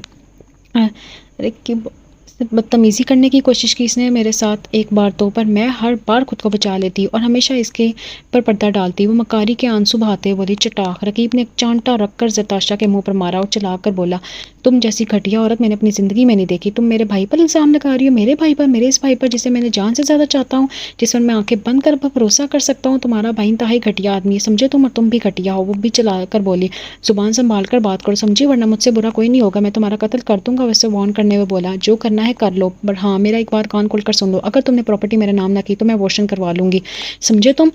بدتمیزی کرنے کی کوشش کی اس نے میرے ساتھ ایک بار تو، پر میں ہر بار خود کو بچا لیتی اور ہمیشہ اس کے پر پردہ ڈالتی۔ وہ مکاری کے آنسو بہاتے بولی، چٹاخ۔ رقیب نے ایک چانٹا رکھ کر زرتاشا کے منہ پر مارا اور چلا کر بولا، تم جیسی گھٹیا عورت میں نے اپنی زندگی میں نہیں دیکھی، تم میرے بھائی پر الزام لگا رہی ہو، میرے بھائی پر، میرے اس بھائی پر جسے میں نے جان سے زیادہ چاہتا ہوں، جس پر میں آنکھیں بند کر بھروسہ کر سکتا ہوں۔ تمہارا بھائی انتہائی گھٹیا آدمی ہے سمجھے تم، اور تم بھی گھٹیا ہو۔ وہ بھی چلا کر بولی، زبان سنبھال کر بات کرو سمجھی، ورنہ مجھ سے برا کوئی نہیں ہوگا، میں تمہارا قتل کر دوں گا۔ ویسے وارن کرنے ہوئے بولا، جو کرنا ہے کر لو، پر ہاں میرا ایک بات کان کھول کر سن لو، اگر تم نے پراپرٹی میرے نام نہ کی تو میں ابورشن کروا لوں گی، سمجھے تم۔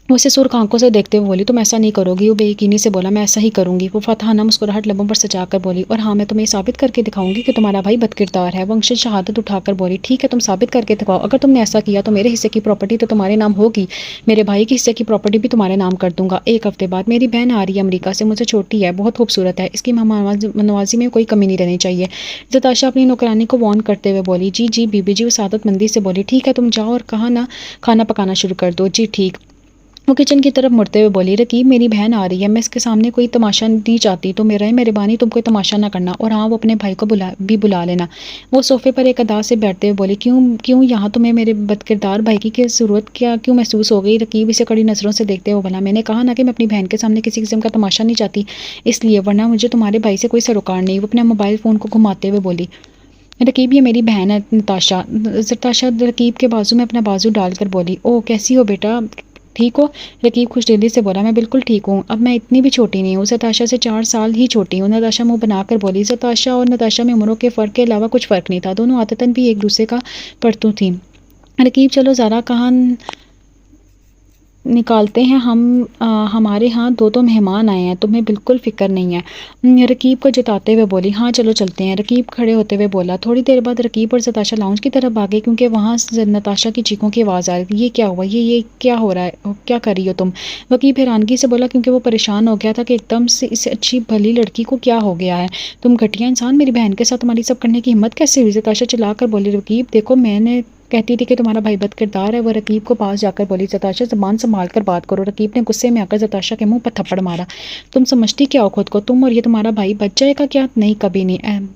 وہ اسے سرخ آنکھوں سے دیکھتے ہوئے بولی، تم ایسا نہیں کرو گی۔ وہ بے یقینی سے بولا، میں ایسا ہی کروں گی۔ وہ فاتحانہ مسکراہٹ لبوں پر سجا کر بولی، اور ہاں میں تمہیں ثابت کر کے دکھاؤں گی کہ تمہارا بھائی بد کردار ہے۔ وہ انگشت شہادت اٹھا کر بولی، ٹھیک ہے تم ثابت کر کے دکھاؤ، اگر تم نے ایسا کیا تو میرے حصے کی پراپرٹی تو تمہارے نام ہوگی، میرے بھائی کے حصے کی پراپرٹی بھی تمہارے نام کر دوں گا۔ 1 ہفتے بعد میری بہن آ رہی ہے امریکہ سے، مجھ سے چھوٹی ہے، بہت خوبصورت ہے، اس کی مہمان نوازی میں کوئی کمی نہیں رہنی چاہیے۔ زرتاشا اپنی نوکرانی کو وارن کرتے ہوئے بولی، جی جی بی بی جی۔ وہ سعادت مندی سے بولی، ٹھیک ہے تم جاؤ اور کہا نا کھانا پکانا شروع کر دو۔ جی ٹھیک۔ وہ کچن کی طرف مڑتے ہوئے بولی، رقیب میری بہن آ رہی ہے، میں اس کے سامنے کوئی تماشا نہیں چاہتی، تو میرا مہربانی تم کوئی تماشا نہ کرنا، اور ہاں وہ اپنے بھائی کو بھی بلا لینا۔ وہ صوفے پر ایک ادا سے بیٹھتے ہوئے بولی، کیوں یہاں تمہیں میرے بدکردار بھائی کی ضرورت کیوں محسوس ہو گئی؟ رقیب اسے کڑی نظروں سے دیکھتے ہوئے بولا، میں نے کہا نا کہ میں اپنی بہن کے سامنے کسی قسم کا تماشا نہیں چاہتی، اس لیے، ورنہ مجھے تمہارے بھائی سے کوئی سروکار نہیں۔ وہ اپنا موبائل فون کو گھماتے ہوئے بولی، رقیب یہ میری بہن ہے نتاشا۔ نتاشا رقیب کے بازو میں اپنا بازو ڈال کر بولی، او کیسی ہو بیٹا، ٹھیک ہو؟ رقیب خوش دلی سے بولا، میں بالکل ٹھیک ہوں، اب میں اتنی بھی چھوٹی نہیں ہوں، نتاشا سے 4 سال ہی چھوٹی ہوں۔ نتاشا منہ بنا کر بولی، نتاشا اور نتاشا میں عمروں کے فرق کے علاوہ کچھ فرق نہیں تھا، دونوں عادتاً بھی ایک دوسرے کا پرتو تھیں۔ رقیب چلو زارا کہاں نکالتے ہیں، ہمارے ہاں 2 مہمان آئے ہیں، تمہیں بالکل فکر نہیں ہے؟ رقیب کو جتاتے ہوئے بولی، ہاں چلو چلتے ہیں۔ رقیب کھڑے ہوتے ہوئے بولا۔ تھوڑی دیر بعد رقیب اور نتاشا لاؤنج کی طرف بھاگے، کیونکہ وہاں نتاشا کی چیخوں کی آواز آ رہی تھی۔ یہ کیا ہوا؟ یہ کیا ہو رہا ہے؟ کیا کر رہی ہو تم؟ رقیب حیرانگی سے بولا، کیونکہ وہ پریشان ہو گیا تھا کہ ایک دم سے اس اچھی بھلی لڑکی کو کیا ہو گیا ہے؟ تم گھٹیا انسان، میری بہن کے ساتھ تمہاری سب کرنے کی ہمت کیسے ہوئی؟ نتاشا چلا کر بولی، رقیب دیکھو میں نے کہتی تھی کہ تمہارا بھائی بد کردار ہے۔ وہ رقیب کو پاس جا کر بولی، نتاشا زبان سنبھال کر بات کرو۔ رقیب نے غصے میں آ کر نتاشا کے منہ پر تھپڑ مارا، تم سمجھتی کیا ہو خود کو؟ تم اور یہ تمہارا بھائی بچ جائے گا کیا؟ نہیں کبھی نہیں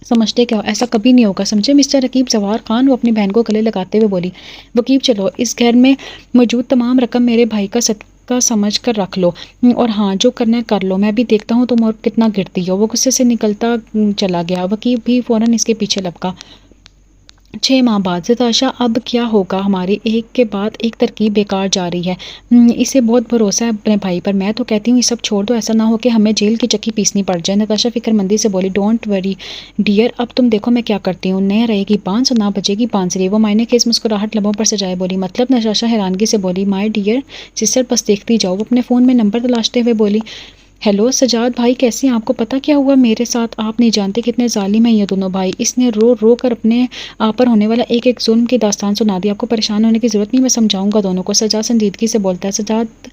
سمجھتے کیا ہو؟ ایسا کبھی نہیں ہوگا، سمجھے مسٹر رقیب سوار خان؟ وہ اپنی بہن کو گلے لگاتے ہوئے بولی۔ رقیب چلو اس گھر میں موجود تمام رقم میرے بھائی کا صدقہ سمجھ کر رکھ لو، اور ہاں جو کرنا ہے کر لو، میں بھی دیکھتا ہوں تم اور کتنا گرتی ہو۔ وہ غصے سے نکلتا چلا گیا۔ رقیب بھی فوراً اس کے پیچھے لپکا۔ 6 ماہ بعد، نتاشا اب کیا ہوگا؟ ہماری ایک کے بعد ایک ترکیب بیکار جا رہی ہے، اسے بہت بھروسہ ہے اپنے بھائی پر، میں تو کہتی ہوں یہ سب چھوڑ دو، ایسا نہ ہو کہ ہمیں جیل کی چکی پیسنی پڑ جائے۔ نتاشا فکر مندی سے بولی، ڈونٹ وری ڈیئر، اب تم دیکھو میں کیا کرتی ہوں، نہ رہے گی بانس اور نہ بجے گی بانسری۔ وہ معنی خیز مسکراہٹ لبوں پر سجائے بولی، مطلب؟ نتاشا حیرانگی سے بولی، مائی ڈیئر سسٹر بس دیکھتی جاؤ۔ وہ اپنے فون میں نمبر تلاشتے ہوئے بولی، ہیلو سجاد بھائی کیسے ہیں؟ آپ کو پتہ کیا ہوا میرے ساتھ؟ آپ نہیں جانتے کتنے ظالم ہیں یہ دونوں بھائی۔ اس نے رو رو کر اپنے آپ پر ہونے والا ایک ایک ظلم کی داستان سنا دی۔ آپ کو پریشان ہونے کی ضرورت نہیں، میں سمجھاؤں گا دونوں کو۔ سجاد سنجیدگی سے بولتا ہے۔ سجاد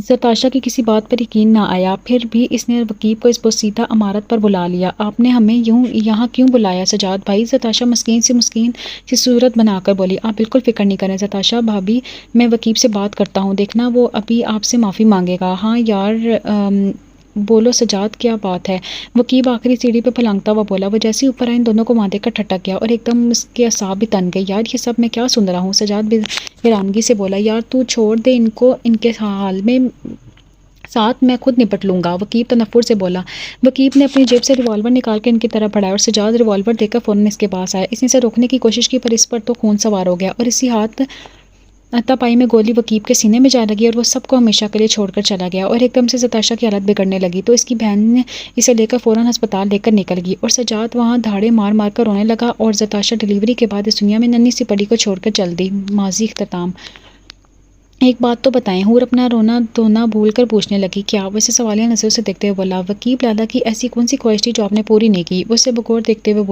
نتاشا کی کسی بات پر یقین نہ آیا، پھر بھی اس نے رقیب کو اس بوسیدہ عمارت پر بلا لیا۔ آپ نے ہمیں یہاں کیوں بلایا سجاد بھائی؟ نتاشا مسکین سی صورت بنا کر بولی، آپ بالکل فکر نہیں کریں نتاشا بھابی، میں رقیب سے بات کرتا ہوں، دیکھنا وہ ابھی آپ سے معافی مانگے گا۔ ہاں یار بولو سجاد کیا بات ہے؟ رقیب آخری سیڑھی پہ پھلانگتا ہوا بولا۔ وہ جیسے اوپر آئے ان دونوں کو وہاں دیکھ کر ٹھٹک گیا اور ایک دم اس کے اعصاب بھی تن گئے۔ یار یہ سب میں کیا سن رہا ہوں؟ سجاد بھی حیرانگی سے بولا، یار تو چھوڑ دے ان کو، ان کے حال میں ساتھ میں خود نپٹ لوں گا۔ رقیب تنفر سے بولا۔ رقیب نے اپنی جیب سے ریوالور نکال کے ان کی طرف بڑھایا اور سجاد ریوالور دے کر فوراً اس کے پاس آیا۔ اس نے اسے روکنے کی کوشش کی پر اس پر تو خون سوار ہو گیا اور اسی ہاتھ پائی میں گولی رقیب کے سینے میں جا لگی اور وہ سب کو ہمیشہ کے لیے چھوڑ کر چلا گیا۔ اور ایک دم سے نتاشا کی حالت بگڑنے لگی تو اس کی بہن نے اسے لے کر فوراً ہسپتال لے کر نکل گئی اور سجاد وہاں دھاڑے مار مار کر رونے لگا اور نتاشا ڈیلیوری کے بعد اس دنیا میں ننھی سی پری کو چھوڑ کر چل دی۔ ماضی اختتام۔ ایک بات تو بتائیں، حور اپنا رونا دھونا بھول کر پوچھنے لگی۔ کیا؟ ویسے سوالیہ نظروں سے دیکھتے ہوئے بولا۔ رقیب لالا کی ایسی کون سی خواہش تھی جو آپ نے پوری نہیں کی؟ وہ اسے بغور دیکھتے ہوئے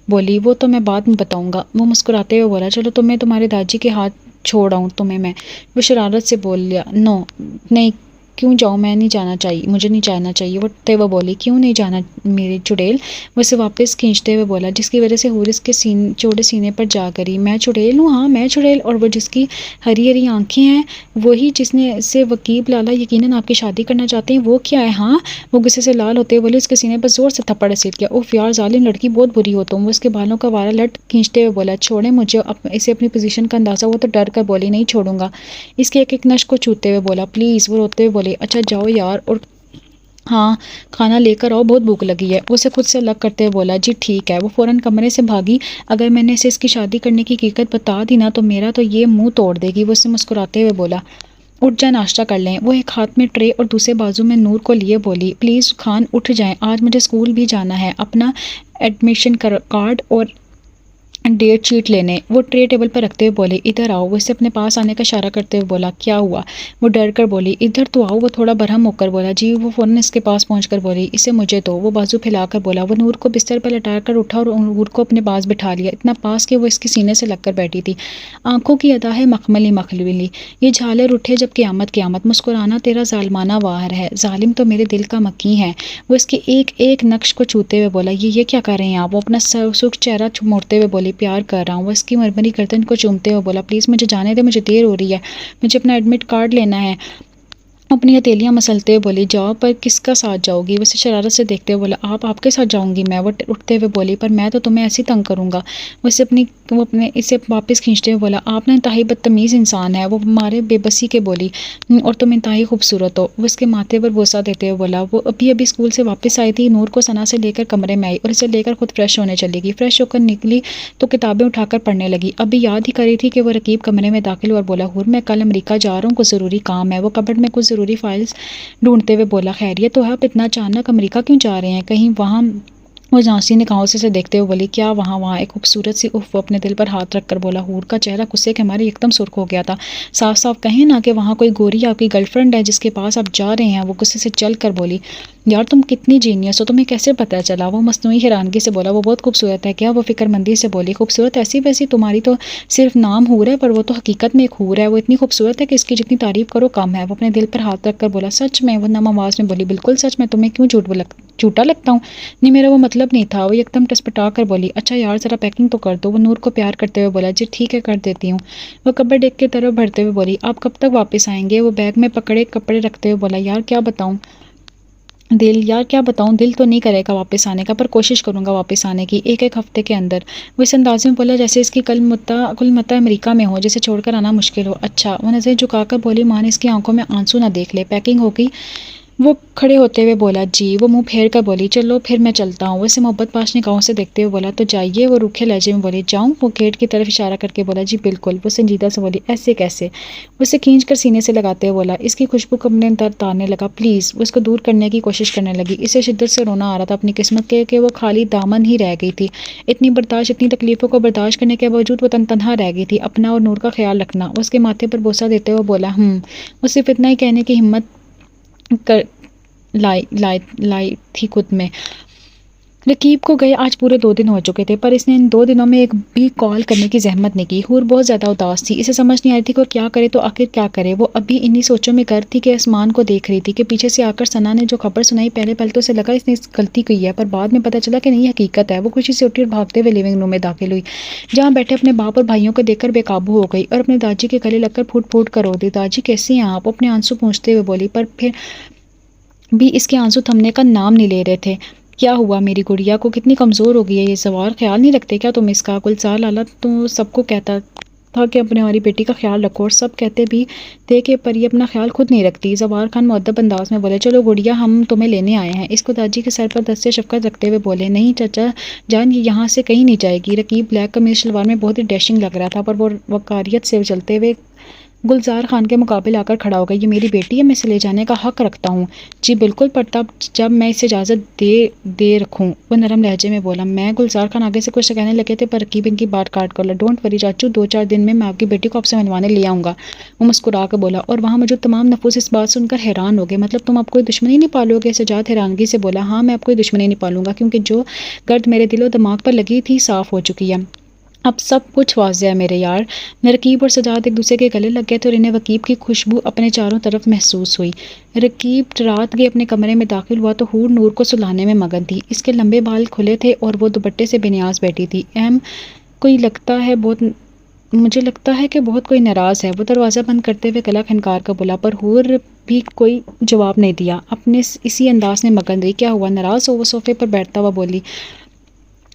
بولی، وہ تو میں بعد میں بتاؤں گا۔ وہ مسکراتے ہوئے بولا، چلو تمہیں تمہارے داجی کے ہاتھ چھوڑ آؤں تمہیں میں۔ وہ شرارت سے بولیا، نو نہیں، کیوں جاؤں؟ میں نہیں جانا چاہیے، مجھے نہیں جانا چاہیے۔ وہ بولی، کیوں نہیں جانا میری چڑیل؟ وہ اسے واپس کھینچتے ہوئے بولا، جس کی وجہ سے حور اس کے چوڑے سینے پر جا گری۔ میں چڑیل ہوں؟ ہاں میں چڑیل، اور وہ جس کی ہری ہری آنکھیں ہیں وہی جس نے سے رقیب لالا یقیناً آپ کی شادی کرنا چاہتے ہیں، وہ کیا ہے؟ ہاں وہ غصے سے لال ہوتے بولے، اس کے سینے پر زور سے تھپڑ رسید گیا۔ اوف یار ظالم لڑکی، بہت بری ہو تم۔ وہ اس کے بالوں کا وارا لٹ کھینچتے ہوئے بولا، چھوڑیں مجھے۔ اسے اپنی پوزیشن کا اندازہ ہوا تو ڈر کر بولی، نہیں چھوڑوں گا۔ اس کے ایک ایک نش کو چھوتے ہوئے بولا، پلیز۔ وہ روتے ہوئے بولے، اچھا جاؤ یار، اور ہاں کھانا لے کر آؤ، بہت بھوک لگی ہے۔ وہ اسے خود سے الگ کرتے ہوئے بولا، جی ٹھیک ہے۔ وہ فوراً کمرے سے بھاگی۔ اگر میں نے اسے اس کی شادی کرنے کی حقیقت بتا دی نا تو میرا تو یہ منہ توڑ دے گی۔ وہ اسے مسکراتے ہوئے بولا، اٹھ جائیں ناشتہ کر لیں۔ وہ ایک ہاتھ میں ٹرے اور دوسرے بازو میں نور کو لیے بولی، پلیز خان اٹھ جائیں، آج مجھے اسکول بھی جانا ہے، اپنا ایڈمیشن کارڈ اور ڈیٹ شیٹ لینے۔ وہ ٹرے ٹیبل پر رکھتے ہوئے بولی، ادھر آؤ۔ وہ اسے اپنے پاس آنے کا اشارہ کرتے ہوئے بولا، کیا ہوا؟ وہ ڈر کر بولی، ادھر تو آؤ۔ وہ تھوڑا برہم ہو کر بولا، جی۔ وہ فوراً اس کے پاس پہنچ کر بولی، اسے مجھے دو۔ وہ بازو پھیلا کر بولا۔ وہ نور کو بستر پر لٹا کر اٹھا اور نور کو اپنے پاس بٹھا لیا، اتنا پاس کہ وہ اس کے سینے سے لگ کر بیٹھی تھی۔ آنکھوں کی ادا ہے مخملی مخملی، یہ جھالر اٹھے جب قیامت قیامت، مسکرانا تیرا ظالمانہ وار ہے، ظالم تو میرے دل کا مکی ہے۔ وہ اس کے ایک ایک نقش کو چھوتے ہوئے بولا، یہ کیا کر رہے ہیں آپ؟ وہ اپنا سرخ چہرہ موڑتے ہوئے بولی، پیار کر رہا ہوں. وہ اس کی مرمری گردن کو چومتے ہوئے بولا پلیز مجھے جانے دے, مجھے دیر ہو رہی ہے, مجھے اپنا ایڈمٹ کارڈ لینا ہے. اپنی ہتھیلیاں مسلتے ہوئے بولی جاؤ, پر کس کا ساتھ جاؤ گی؟ وہ اسے شرارت سے دیکھتے ہوئے بولا آپ کے ساتھ جاؤں گی میں. وہ اٹھتے ہوئے بولی پر میں تو تمہیں ایسے تنگ کروں گا. وہ اسے واپس کھینچتے ہوئے بولا آپ نا انتہائی بدتمیز انسان ہے. وہ مارے بے بسی کے بولی اور تم انتہائی خوبصورت ہو. وہ اس کے ماتھے پر بوسہ دیتے ہوئے بولا وہ ابھی اسکول سے واپس آئی تھی. نور کو ثنا سے لے کر کمرے میں آئی اور اسے لے کر خود فریش ہونے چلی گئی. فریش ہو کر نکلی تو کتابیں اٹھا کر پڑھنے لگی. ابھی یاد ہی کری تھی کہ وہ رقیب کمرے میں داخل اور بولا حور میں کل امریکہ جا رہا ہوں, کچھ ضروری کام ہے. وہ کبرڈ میں کچھ ضروری فائلز ڈھونڈتے ہوئے بولا خیریت تو ہے, آپ اتنا اچانک امریکہ کیوں جا رہے ہیں؟ کہیں وہاں؟ وہ جانسی نگاہوں سے دیکھتے ہوئے بولی کیا وہاں ایک خوبصورت سی وہ اپنے دل پر ہاتھ رکھ کر بولا. حور کا چہرہ غصے کے ہمارے یکدم سرخ ہو گیا تھا. صاف صاف کہیں نا کہ وہاں کوئی گوری آپ کی گرل فرینڈ ہے جس کے پاس آپ جا رہے ہیں. وہ غصے سے چل کر بولی یار تم کتنی جینیس ہو, تمہیں کیسے پتہ چلا؟ وہ مصنوعی حیرانگی سے بولا وہ بہت خوبصورت ہے کیا؟ وہ فکر مندی سے بولی خوبصورت ایسی ویسی تمہاری تو صرف نام حور ہے, پر وہ تو حقیقت میں ایک حور ہے. وہ اتنی خوبصورت ہے کہ اس کی جتنی تعریف کرو کم ہے. وہ اپنے دل پر ہاتھ رکھ کر بولا سچ میں؟ وہ نم آواز میں بولی بالکل سچ. میں تمہیں کیوں جھوٹا لگتا ہوں؟ نہیں میرا وہ مطلب نہیں تھا. وہ یکدم ٹسپٹا کر بولی اچھا یار ذرا پیکنگ تو کر دو. وہ نور کو پیار کرتے ہوئے بولا جی ٹھیک ہے کر دیتی ہوں. وہ کبرڈ ایک کی طرف بڑھتے ہوئے بولی آپ کب تک واپس آئیں گے؟ وہ بیگ میں پکڑے کپڑے رکھتے ہوئے بولا یار کیا بتاؤں دل تو نہیں کرے گا واپس آنے کا, پر کوشش کروں گا واپس آنے کی ایک ہفتے کے اندر. وہ اس انداز میں بولا جیسے اس کی کل متا امریکہ میں ہو, جسے چھوڑ کر آنا مشکل ہو. اچھا. وہ نظر جھکا کر بولی مان اس کی آنکھوں میں آنسو نہ دیکھ لے. پیکنگ ہو گئی؟ وہ کھڑے ہوتے ہوئے بولا جی. وہ منہ پھیر کر بولی چلو پھر میں چلتا ہوں. وہ اسے محبت پاش نگاہوں سے دیکھتے ہوئے بولا تو جائیے. وہ روکھے لہجے میں بولی جاؤں؟ وہ گیٹ کی طرف اشارہ کر کے بولا جی بالکل. وہ سنجیدہ سے بولی ایسے کیسے؟ وہ اسے کھینچ کر سینے سے لگاتے ہوئے بولا اس کی خوشبو کمرے اندر تارنے لگا پلیز. وہ اس کو دور کرنے کی کوشش کرنے لگی. اسے شدت سے رونا آ رہا تھا اپنی قسمت کے کہ وہ خالی دامن ہی رہ گئی تھی. اتنی تکلیفوں کو برداشت کرنے کے باوجود وہ تنہا رہ گئی تھی. اپنا اور نور کا خیال رکھنا. وہ اس کے ماتھے پر بوسہ دیتے ہوئے بولا وہ صرف اتنا ہی کہنے کی ہمت لائی تھی خود میں. رقیب کو گئے آج پورے 2 دن ہو چکے تھے, پر اس نے ان 2 دنوں میں ایک بھی کال کرنے کی زحمت نہیں کی. حور بہت زیادہ اداس تھی. اسے سمجھ نہیں آ رہی تھی کہ وہ کیا کرے تو آخر کیا کرے. وہ ابھی انہی سوچوں میں غرق تھی کہ آسمان کو دیکھ رہی تھی کہ پیچھے سے آ کر ثنا نے جو خبر سنائی پہلے تو اسے لگا اس نے غلطی کی ہے, پر بعد میں پتہ چلا کہ نہیں حقیقت ہے. وہ خوشی سے اٹھی اور بھاگتے ہوئے لیونگ روم میں داخل ہوئی, جہاں بیٹھے اپنے باپ اور بھائیوں کو دیکھ کر بے قابو ہو گئی اور اپنے داجی کے گلے لگ کر پھوٹ پھوٹ کر رو دی. داجی کیسی ہیں آپ؟ اپنے آنسو پوچھتے ہوئے بولی, پر پھر بھی اس کے آنسو تھمنے کا نام نہیں لے رہے تھے. کیا ہوا میری گڑیا کو؟ کتنی کمزور ہو گئی ہے یہ سوار, خیال نہیں رکھتے کیا تم اس کا؟ گلزار لالا تو سب کو کہتا تھا کہ اپنے ہماری بیٹی کا خیال رکھو, اور سب کہتے بھی تھے کہ پر یہ اپنا خیال خود نہیں رکھتی. زوار خان مؤدب انداز میں بولے چلو گڑیا ہم تمہیں لینے آئے ہیں. اس کو داجی کے سر پر دستے شفقت رکھتے ہوئے بولے نہیں چچا جان یہ یہاں سے کہیں نہیں جائے گی. رقیب بلیک قمیض شلوار میں بہت ہی ڈیشنگ لگ رہا تھا, پر وہ وقاریت سے چلتے ہوئے گلزار خان کے مقابل آ کر کھڑا ہو گیا. یہ میری بیٹی ہے, میں اسے لے جانے کا حق رکھتا ہوں. جی بالکل, پر تب جب میں اسے اجازت دے رکھوں. وہ نرم لہجے میں بولا. میں گلزار خان آگے سے کچھ کہنے لگے تھے, پر رقیب ان کی بات کاٹ کر ڈونٹ وری چاچو, 2-4 دن میں آپ کی بیٹی کو آپ سے ملوانے لے آؤں گا. وہ مسکرا کر بولا, اور وہاں موجود تمام نفوس اس بات سن کر حیران ہو گئے. مطلب تم اب کوئی دشمنی نہیں پالو گے؟ سجاد حیرانگی سے بولا ہاں میں اب کوئی دشمنی نہیں پالوں گا, کیونکہ جو گرد میرے دل و دماغ پر لگی تھی صاف ہو چکی ہے. اب سب کچھ واضح ہے میرے یار. رقیب اور سجاد ایک دوسرے کے گلے لگ گئے تھے اور انہیں رقیب کی خوشبو اپنے چاروں طرف محسوس ہوئی. رقیب رات گئے اپنے کمرے میں داخل ہوا تو حور نور کو سلانے میں مگن تھی. اس کے لمبے بال کھلے تھے اور وہ دوپٹے سے بے نیاز بیٹھی تھی. مجھے لگتا ہے کہ بہت کوئی ناراض ہے. وہ دروازہ بند کرتے ہوئے گلا کھنکار کر بولا, پر حور بھی کوئی جواب نہیں دیا, اپنے اسی انداز میں مگن رہی. کیا ہوا, ناراض ہو؟ وہ صوفے پر بیٹھتا ہوا بولی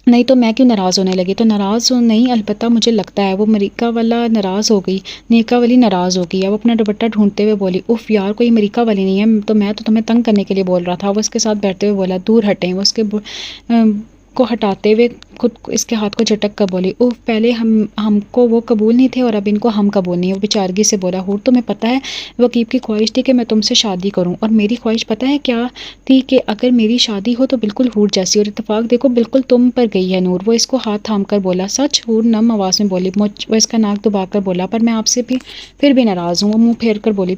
نہیں تو میں کیوں ناراض ہونے لگی؟ تو ناراض ہو نہیں, البتہ مجھے لگتا ہے وہ امریکہ والا ناراض ہو گئی, نیکا والی ناراض ہو گئی ہے. وہ اپنا دوپٹہ ڈھونڈتے ہوئے بولی اف یار کوئی امریکہ والی نہیں ہے, تو میں تو تمہیں تنگ کرنے کے لیے بول رہا تھا. وہ اس کے ساتھ بیٹھتے ہوئے بولا دور ہٹیں. وہ اس کے کو ہٹاتے ہوئے خود اس کے ہاتھ کو جھٹک کر بولی اوف پہلے ہم کو وہ قبول نہیں تھے اور اب ان کو ہم قبول نہیں. وہ بیچارگی سے بولا حور تمہیں پتہ ہے وقیب کی خواہش تھی کہ میں تم سے شادی کروں, اور میری خواہش پتہ ہے کیا تھی کہ اگر میری شادی ہو تو بالکل حور جیسی, اور اتفاق دیکھو بالکل تم پر گئی ہے. نور وہ اس کو ہاتھ تھام کر بولا سچ؟ حور نم آواز میں بولی. وہ اس کا ناک دبا کر بولا پر میں آپ سے بھی پھر بھی ناراض ہوں. وہ منہ پھیر کر بولی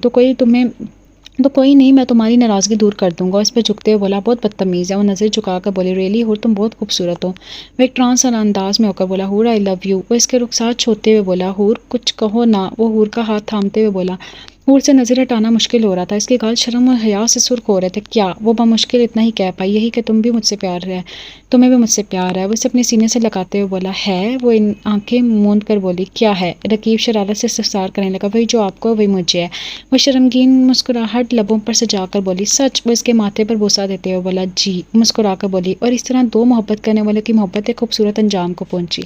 تو کوئی نہیں, میں تمہاری ناراضگی دور کر دوں گا. اس پہ جھکتے ہوئے بولا بہت بدتمیز ہے. وہ نظر جھکا کر بولی ریلی حور تم بہت خوبصورت ہو. وہ ایک ٹرانس انداز میں ہو کر بولا حور آئی لو یو. وہ اس کے رخسار چھوڑتے ہوئے بولا حور کچھ کہو نا. وہ حور کا ہاتھ تھامتے ہوئے بولا نور سے نظر ہٹانا مشکل ہو رہا تھا، اس کے گال شرم اور حیا سے سرخ ہو رہے تھے۔ کیا؟ وہ بمشکل اتنا ہی کہہ پائی، یہی کہ تم بھی مجھ سے پیار ہے، تمہیں بھی مجھ سے پیار ہے۔ وہ اسے اپنے سینے سے لگاتے ہوئے بولا، ہے؟ وہ آنکھیں موند کر بولی، کیا ہے؟ رقیب شرارت سے استفسار کرنے لگا، وہی جو آپ کو، وہی مجھے ہے۔ وہ شرمگین مسکراہٹ لبوں پر سجا کر بولی، سچ؟ وہ اس کے ماتھے پر بوسہ دیتے ہوئے بولا، جی، مسکرا کر بولی، اور اس طرح دو محبت کرنے والوں کی محبت ایک خوبصورت انجام کو پہنچی۔